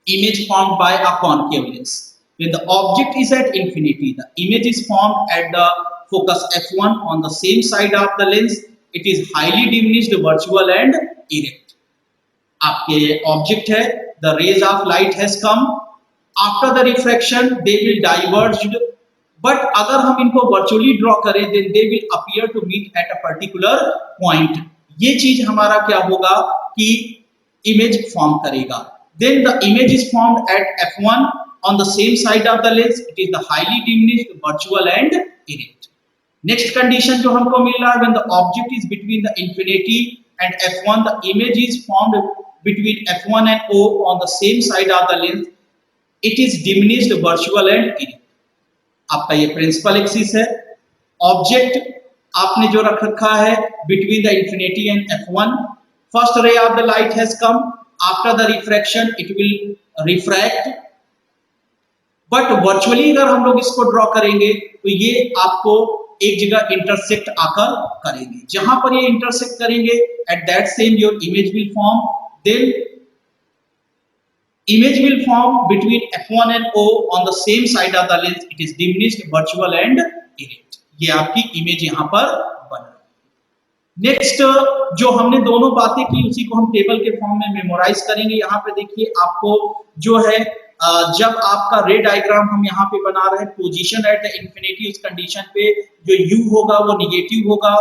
Image formed by a concave lens. When the object is at infinity, the image is formed at the focus F1 on the same side of the lens. It is highly diminished, virtual and erect. आपके object है, the rays of light has come. After the refraction, they will diverged. But अगर हम इनको virtually draw करें, then they will appear to meet at a particular point. ये चीज हमारा क्या होगा कि image form करेगा। Then the image is formed at F1 on the same side of the lens. It is the highly diminished, virtual and erect. Next condition जो हमको मिल रहा है when the object is between the infinity and F1, the image is formed between F1 and O on the same side of the lens. It is diminished, virtual and erect. आपका ये principal axis है। Object आपने जो रख रखा है between the infinity and F1. First ray of the light has come. After the refraction, it will refract. But virtually अगर हम लोग इसको ड्रॉ करेंगे तो ये आपको एक जगह इंटरसेक्ट आकर करेंगे। जहां पर ये इंटरसेक्ट करेंगे at that same your image will form. Then image will form between F1 and O on the same side of the lens. It is diminished, virtual and erect. ये आपकी इमेज यहाँ पर बन रही है। नेक्स्ट जो हमने दोनों बातें की उसी को हम टेबल के फॉर्म में मेमोराइज करेंगे। यहाँ पे देखिए आपको जो है जब आपका रे डायग्राम हम यहाँ पे बना रहे हैं, पोजीशन एट द इंफिनिटी, उस कंडीशन पे जो U होगा वो निगेटिव होगा,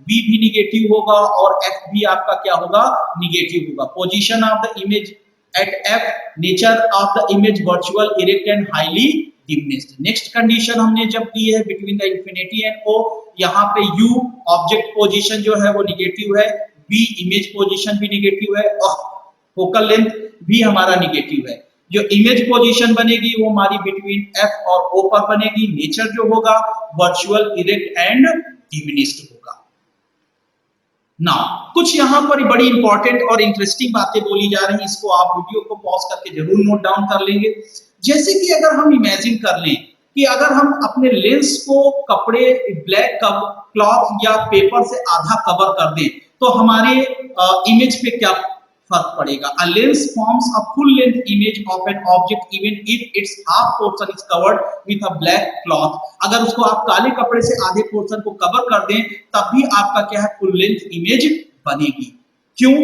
V भी निगेटिव होगा और F भी आपका क्या होगा, निगेटिव होगा। Position of the image at F, nature of the image virtual, erect and highly diminished. Next condition हमने जब की है between the infinity and O, यहाँ पे U ऑब्जेक्ट पोजीशन जो है वो निगेटिव है, V इमेज पोजीशन भी निगेटिव है और फोकल लेंथ भी हमारा निगेटिव है। जो इमेज पोजीशन बनेगी वो हमारी बिटवीन F और O पर बनेगी। नेचर जो होगा वर्चुअल, इरेक्ट एंड डिमिनिश्ड होगा। नाउ कुछ यहाँ पर बड़ी इंपॉर्टेंट और इंटरेस्टिंग बातें बोली जा रही हैं, इसको आप वीडियो को पॉज करके जरूर नोट डाउन कर लेंगे। जैसे कि अगर हम इमेजिन कर लें कि अगर हम अपने लेंस को कपड़े ब्लैक क्लॉथ या पेपर से आधा कवर कर दें तो हमारे इमेज पे क्या फर्क पड़ेगा। A lens forms a full length image of an object even if it's half portion is covered with a black cloth. अगर उसको आप काले कपड़े से आधे पोर्शन को कवर कर दें तब भी आपका क्या है, फुल लेंथ इमेज बनेगी। क्यों?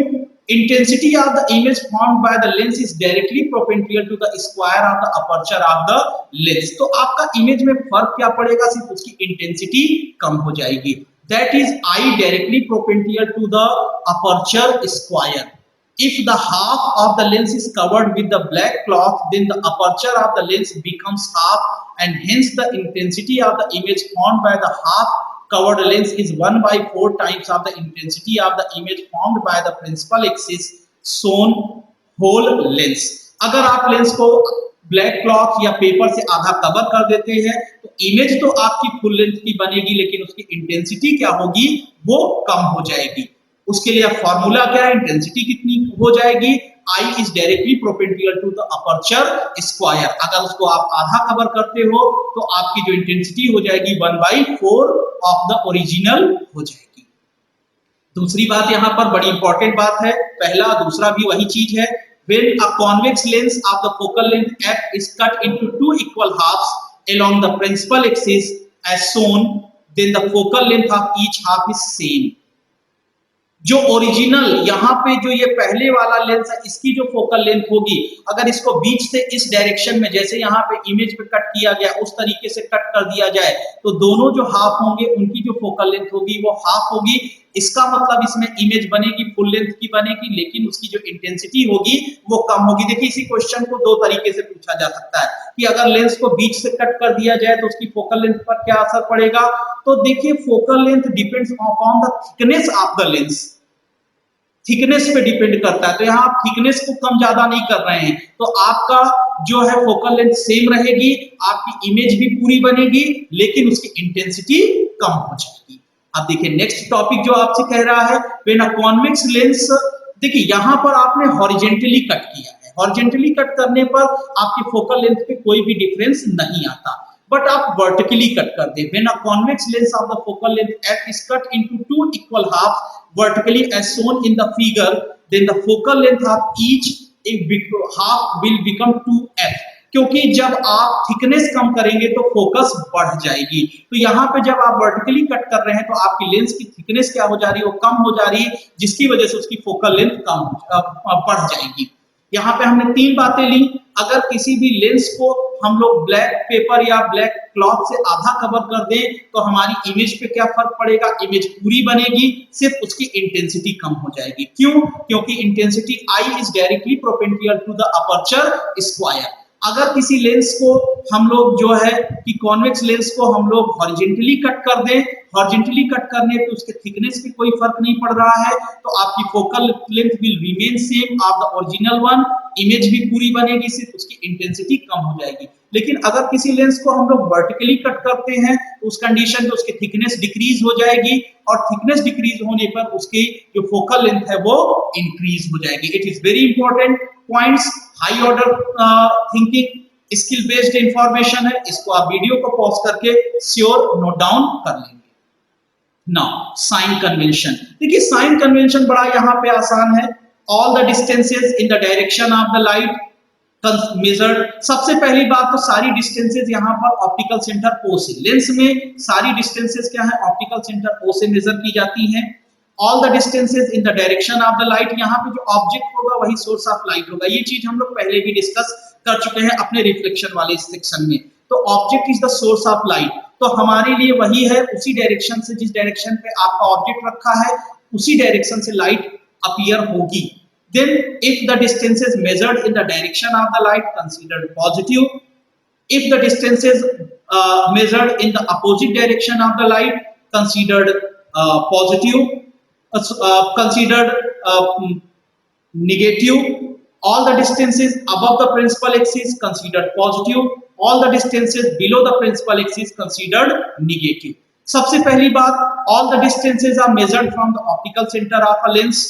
Intensity of the image formed by the lens is directly proportional to the square of the aperture of the lens। तो आपका इमेज में फर्क क्या पड़ेगा, सिर्फ उसकी इंटेंसिटी कम हो जाएगी। That is I directly proportional to the aperture square। If the half of the lens is covered with the black cloth, then the aperture of the lens becomes half, and hence the intensity of the image formed by the half covered lens is 1/4 times of the intensity of the image formed by the principal axis shown whole lens। अगर आप lens को black cloth या paper से आधा cover कर देते हैं तो इमेज तो आपकी फुल लेंथ की बनेगी, लेकिन उसकी इंटेंसिटी क्या होगी, वो कम हो जाएगी। उसके लिए फॉर्मूला क्या है, इंटेंसिटी कितनी हो जाएगी, I is directly proportional to the aperture square। अगर उसको आप आधा कवर करते हो तो आपकी जो इंटेंसिटी हो जाएगी 1/4 ऑफ द ओरिजिनल हो जाएगी। दूसरी बात यहाँ पर बड़ी इंपॉर्टेंट बात है, पहला दूसरा भी वही चीज है। When a convex lens of the focal length f is cut into two equal halves along the principal axis as shown, then the focal length of each half is same। जो original यहाँ पे जो ये पहले वाला lens है इसकी जो फोकल लेंथ होगी, अगर इसको बीच से इस डायरेक्शन में जैसे यहाँ पे इमेज पे कट किया गया उस तरीके से कट कर दिया जाए तो दोनों जो हाफ होंगे उनकी जो फोकल लेंथ होगी वो हाफ होगी। इसका मतलब इसमें इमेज बनेगी फुल लेंथ की बनेगी, लेकिन उसकी जो इंटेंसिटी होगी वो कम होगी। देखिए इसी क्वेश्चन को दो तरीके से पूछा जा सकता है कि अगर लेंस को बीच से कट कर दिया जाए तो उसकी फोकल लेंथ पर क्या असर पड़ेगा। तो देखिए focal length depends upon the thickness of the lens, thickness पे डिपेंड करता है। तो यहाँ आप थिकनेस को कम ज्यादा नहीं कर रहे हैं तो आपका जो है फोकल लेंथ सेम रहेगी, आपकी इमेज भी पूरी बनेगी, लेकिन उसकी इंटेंसिटी कम हो जाएगी। अब देखिए नेक्स्ट टॉपिक जो आपसे कह रहा है, व्हेन अ कॉन्वेक्स लेंस, देखिए यहाँ पर आपने हॉरिजेंटली कट किया है, हॉरिजेंटली कट करने पर आपकी फोकल लेंथ पे कोई भी डिफरेंस नहीं आता, बट आप वर्टिकली कट कर दे। When a convex lens of the focal length f is cut into two equal halves vertically as shown in the figure, then the focal length of each half will become 2f। क्योंकि जब आप thickness कम करेंगे तो focus बढ़ जाएगी। तो यहाँ पे जब आप वर्टिकली कट कर रहे हैं तो आपकी लेंस की थिकनेस क्या हो जा रही है, वो कम हो जा रही है, जिसकी वजह से उसकी फोकल लेंथ बढ़ जाएगी। यहाँ पे हमने तीन बातें ली। अगर किसी भी लेंस को हम लोग ब्लैक पेपर या ब्लैक क्लॉथ से आधा कवर कर दें तो हमारी इमेज पे क्या फर्क पड़ेगा, इमेज पूरी बनेगी, सिर्फ उसकी इंटेंसिटी कम हो जाएगी। क्यों? क्योंकि intensity I is directly proportional to the aperture square। अगर किसी लेंस को हम लोग जो है कि कॉन्वेक्स लेंस को हम लोग हॉरिजेंटली कट कर दें, हॉरिजेंटली कट करने पे उसके थिकनेस पे कोई फर्क नहीं पड़ रहा है तो आपकी focal length will remain same of the original one, image भी पूरी बनेगी, सिर्फ उसकी इंटेंसिटी कम हो जाएगी। लेकिन अगर किसी लेंस को हम लोग वर्टिकली कट करते हैं तो उस कंडीशन में उसकी थिकनेस डिक्रीज हो जाएगी और थिकनेस डिक्रीज होने पर उसकी जो फोकल लेंथ है वो इंक्रीज हो जाएगी। It is very important points, high order thinking skill based information है, इसको आप वीडियो को पॉज करके श्योर नोट डाउन कर लेंगे। नाउ साइन कन्वेंशन, देखिए साइन कन्वेंशन बड़ा यहाँ पे आसान है। All the distances in the direction of the light measured. सबसे पहली बात तो सारी डिस्टेंसेस यहाँ पर ऑप्टिकल सेंटर O से, लेंस में सारी डिस्टेंसेस क्या है, ऑप्टिकल सेंटर O से मेजर की जाती हैं। All the distances in the direction of the light, यहाँ पे जो ऑब्जेक्ट होगा वही सोर्स ऑफ लाइट होगा। ये चीज हम लोग पहले भी डिस्कस कर चुके हैं अपने रिफ्लेक्शन वाले सेक्शन में। तो object is the source of light, तो हमारे लिए वही है, उसी डायरेक्शन से, जिस डायरेक्शन पे आपका ऑब्जेक्ट रखा है उसी डायरेक्शन से लाइट अपीयर होगी। Then if the distance is measured in the direction of the light, considered positive. If the distance is measured in the opposite direction of the light, considered positive, considered negative. All the distances above the principal axis considered positive. All the distances below the principal axis considered negative. सबसे पहली बात, all the distances are measured from the optical center of a lens.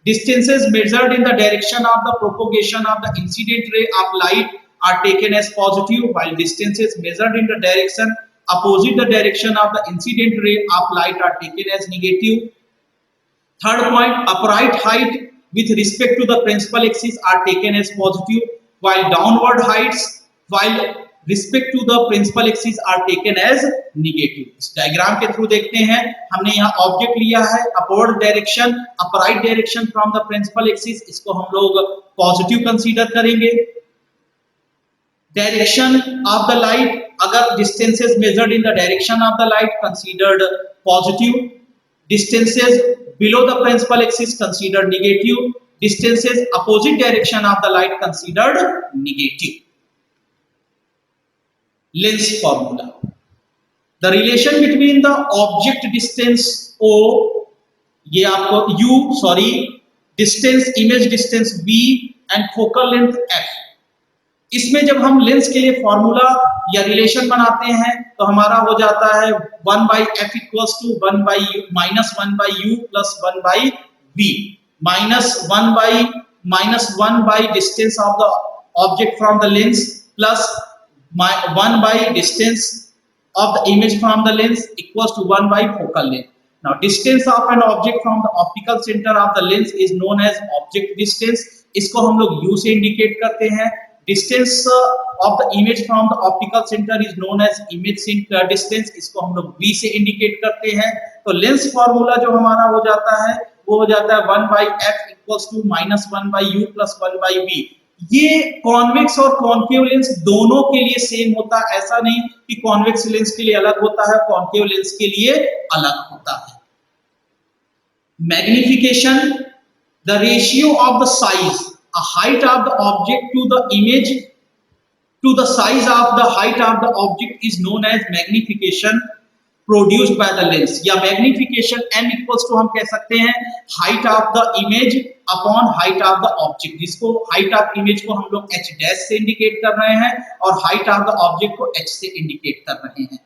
Distances measured in the direction of the propagation of the incident ray of light are taken as positive, while distances measured in the direction opposite the direction of the incident ray of light are taken as negative. Third point, upright height with respect to the principal axis are taken as positive, while downward heights while respect to the principal axis are taken as negative. इस diagram के through देखते हैं, हमने यहाँ object लिया है upward direction, upright direction from the principal axis, इसको हम लोग पॉजिटिव कंसीडर करेंगे. डायरेक्शन ऑफ द लाइट, अगर distances measured in the direction of the light considered positive, distances below the principal axis considered negative, distances opposite direction of the light considered negative. Lens formula. The relation between the object distance O, ये आपको distance, image distance V and focal length F. इसमें जब हम lens के लिए formula या relation बनाते हैं तो हमारा हो जाता है 1/f equals to 1 by u minus 1 by u plus 1 by v minus 1 by distance of the object from the lens plus 1 by distance of the image from the lens equals to 1 by focal length. Now distance of an object from the optical center of the lens is known as object distance. इसको हम लोग u से indicate करते हैं. Distance of the image from the optical center is known as image sync distance, इसको हम लोग v से इंडिकेट करते हैं. तो लेंस फॉर्मूला जो हमारा हो जाता है वो हो जाता है 1/f equals to -1 by u plus 1 by v. ये कॉन्वेक्स और कॉन्केव लेंस दोनों के लिए सेम होता है, ऐसा नहीं कि कॉन्वेक्स लेंस के लिए अलग होता है, कॉन्केव लेंस के लिए अलग होता है. Magnification, the ratio of the size, a height of the object to the image to the size of the height of the object is known as magnification produced by the lens. या magnification m equals to हम कह सकते हैं height of the image upon height of the object, जिसको height of image को हम लोग h dash से इंडिकेट कर रहे हैं और height of the object को h से इंडिकेट कर रहे हैं.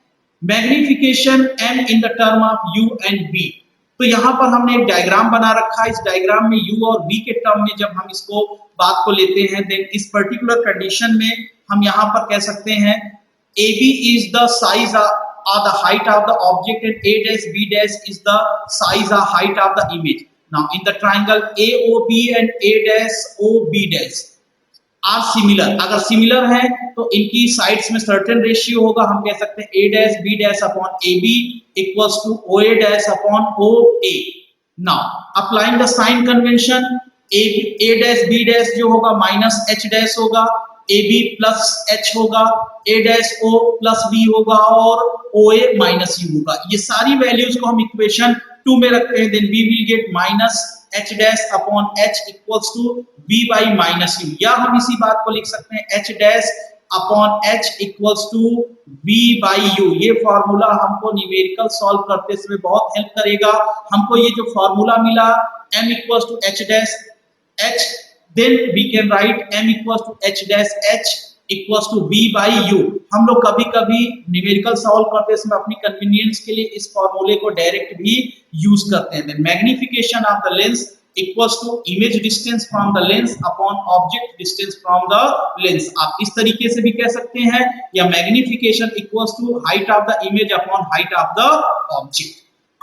Magnification m in the term of u and v. तो यहाँ पर हमने एक डायग्राम बना रखा है. इस डायग्राम में u और v के टर्म में जब हम इसको बात को लेते हैं, देन इस पर्टिकुलर कंडीशन में हम यहाँ पर कह सकते हैं AB is the size or the height of the object and A dash B dash is the size or height of the image. Now in the triangle AOB and A dash OB dash are similar. अगर similar है तो इनकी sides में certain ratio होगा. हम कह सकते हैं A dash B dash upon AB equals to OA dash upon OA. Now applying the sign convention, A dash B dash जो होगा माइनस H dash होगा, AB प्लस H होगा, A dash O plus V होगा और OA minus U होगा. ये सारी values को हम इक्वेशन 2 में रखते हैं, then we will get minus H dash upon H equals to V by minus U. या हम इसी बात को लिख सकते हैं H dash upon H equals to V by U. ये फॉर्मूला हमको न्यूमेरिकल सॉल्व करते समय बहुत हेल्प करेगा. हमको ये जो फॉर्मूला मिला M equals to H dash H, then we can write M equals to H dash H equals to V by U. हम लोग कभी-कभी न्यूमेरिकल सॉल्व करते समय अपनी कन्वीनियंस के लिए इस फॉर्मूले को डायरेक्ट भी यूज करते हैं. Magnification of the lens equals to image distance from the lens upon object distance from the lens. आप इस तरीके से भी कह सकते हैं, या magnification equals to height of the image upon height of the object.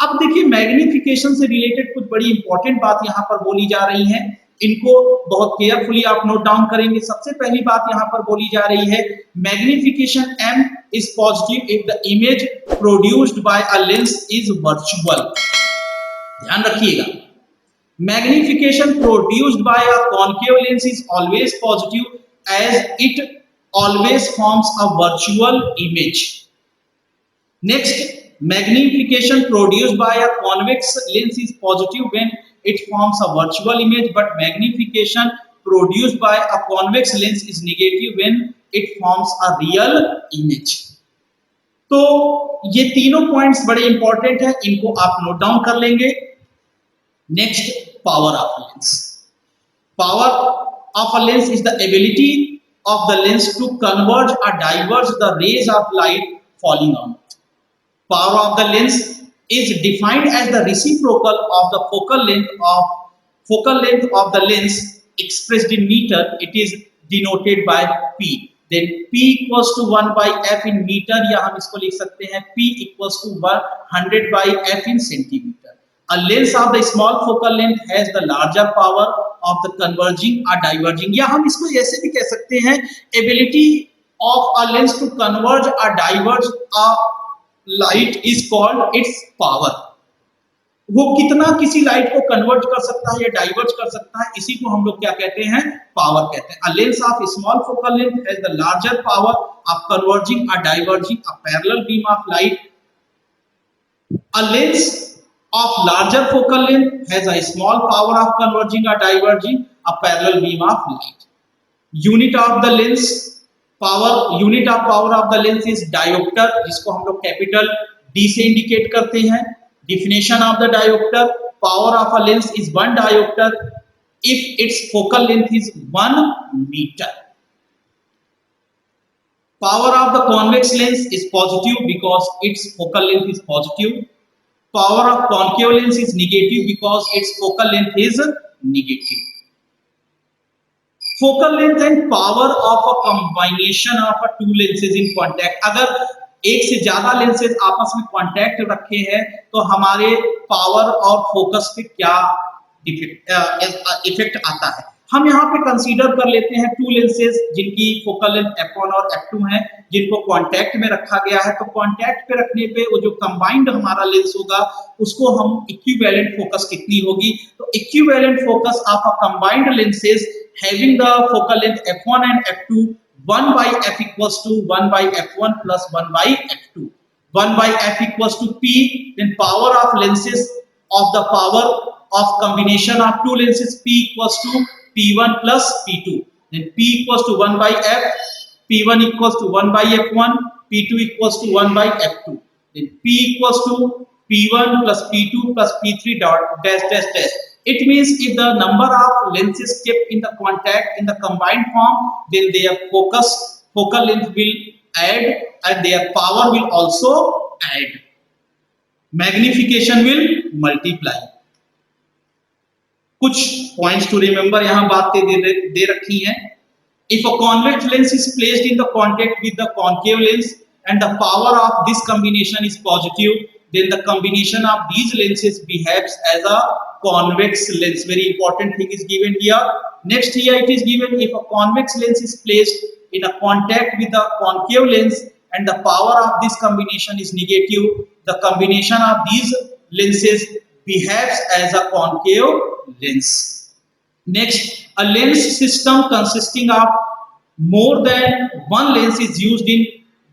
अब देखिए मैग्निफिकेशन से रिलेटेड कुछ बड़ी इंपॉर्टेंट बात यहाँ पर बोली जा रही है, इनको बहुत केयरफुली आप नोट डाउन करेंगे. सबसे पहली बात यहाँ पर बोली जा रही है magnification m is positive if the image produced by a lens is virtual. ध्यान रखिएगा, magnification produced by a concave lens is always positive as it always forms a virtual image. Next, magnification produced by a convex lens is positive when it forms a virtual image, but magnification produced by a convex lens is negative when it forms a real image. तो ये तीनों points बड़े important है, इनको आप note down कर लेंगे. Next, power of a lens. Power of a lens is the ability of the lens to converge or diverge the rays of light falling on it. Power of the lens is defined as the reciprocal of the focal length of the lens expressed in meter. It is denoted by P. Then P equals to 1 by F in metre, या हम इसको लिख सकते हैं P equals to 100 by F in centimetre. A lens of the small focal length has the larger power of the converging or diverging, या हम इसको ऐसे भी कह सकते हैं ability of a lens to converge or diverge a light is called its power। वो कितना किसी लाइट को कन्वर्ट कर सकता है या डाइवर्ज कर सकता है, इसी को हम लोग क्या कहते हैं, पावर कहते हैं। A lens of small focal length has the larger power of converging or diverging a parallel beam of light. A lens of larger focal length has a small power of converging or diverging a parallel beam of light. Unit of the lens power, unit of power of the lens is diopter, जिसको हम लोग capital D से indicate करते हैं। Definition of the diopter: power of a lens is 1 diopter if its focal length is 1 meter. Power of the convex lens is positive because its focal length is positive. Power of concave lens is negative because its focal length is negative. Focal length and power of a combination of a two lenses in contact. अगर एक से ज्यादा lenses आपस में contact रखे हैं तो हमारे पावर और फोकस पे क्या इफेक्ट आता है। हम यहाँ पे कंसीडर कर लेते हैं टू लेंसेज जिनकी फोकल लेंथ f1 और f2 है, जिनको कांटेक्ट में रखा गया है। तो कांटेक्ट पे रखने पे वो जो कंबाइंड हमारा लेंस होगा उसको हम इक्विवेलेंट फोकस कितनी होगी, तो equivalent focus of a combined lenses having the focal length f1 and f2, 1 by F equals to 1 by f1 plus 1 by f2. 1 by F equals to P, then power of lenses of the power of combination of two lenses P equals to P1 plus P2. Then P equals to 1 by F, P1 equals to 1 by f1, P2 equals to 1 by f2. Then P equals to P1 plus P2 plus P3 dot dash dash dash. It means if the number of lenses kept in the contact in the combined form, then their focal length will add and their power will also add. Magnification will multiply. कुछ points to remember यहाँ बातें दे रखी हैं। If a convex lens is placed in the contact with the concave lens and the power of this combination is positive, then the combination of these lenses behaves as a convex lens. Very important thing is given here. Next here it is given, if a convex lens is placed in a contact with the concave lens and the power of this combination is negative, the combination of these lenses behaves as a concave lens. Next, a lens system consisting of more than one lens is used in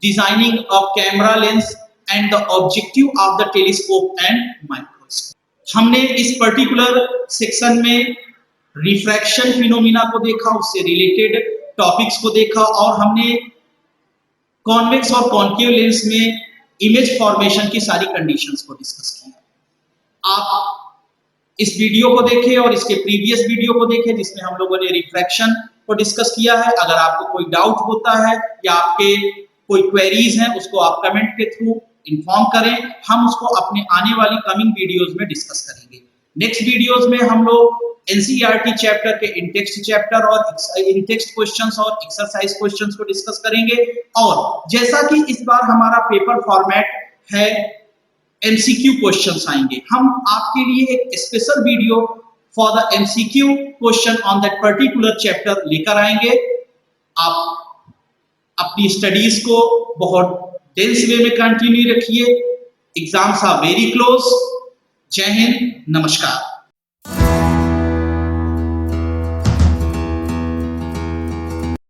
designing a camera lens and the objective of the telescope and microscope. हमने इस particular section में refraction phenomena को देखा, उससे related topics को देखा और हमने कॉन्वेक्स और कॉन्केव लेंस में इमेज फॉर्मेशन की सारी कंडीशंस को डिस्कस किया। आप इस वीडियो को देखें और इसके प्रीवियस वीडियो को देखें जिसमें हम लोगों ने रिफ्रैक्शन को डिस्कस किया है। अगर आपको कोई डाउट होता है या आपके कोई क्वेरीज हैं उसको आप कमेंट के थ्रू इन्फॉर्म करें, हम उसको अपने आने वाली कमिंग वीडियोस में डिस्कस करेंगे। नेक्स्ट वीडियोस में हम लोग एनसीईआरटी चैप्टर के इनटेक्स्ट चैप्टर और इनटेक्स्ट क्वेश्चंस और एक्सरसाइज क्वेश्चंस को डिस्कस करेंगे। और जैसा कि इस बार हमारा पेपर फॉर्मेट है, एमसीक्यू क्वेश्चंस आएंगे, हम आपके लिए एक special video for the MCQ question on that particular chapter लेकर आएंगे। आप अपनी स्टडीज को बहुत डेंस वे में कंटिन्यू रखिए। Exams are very close. जय हिंद, नमस्कार।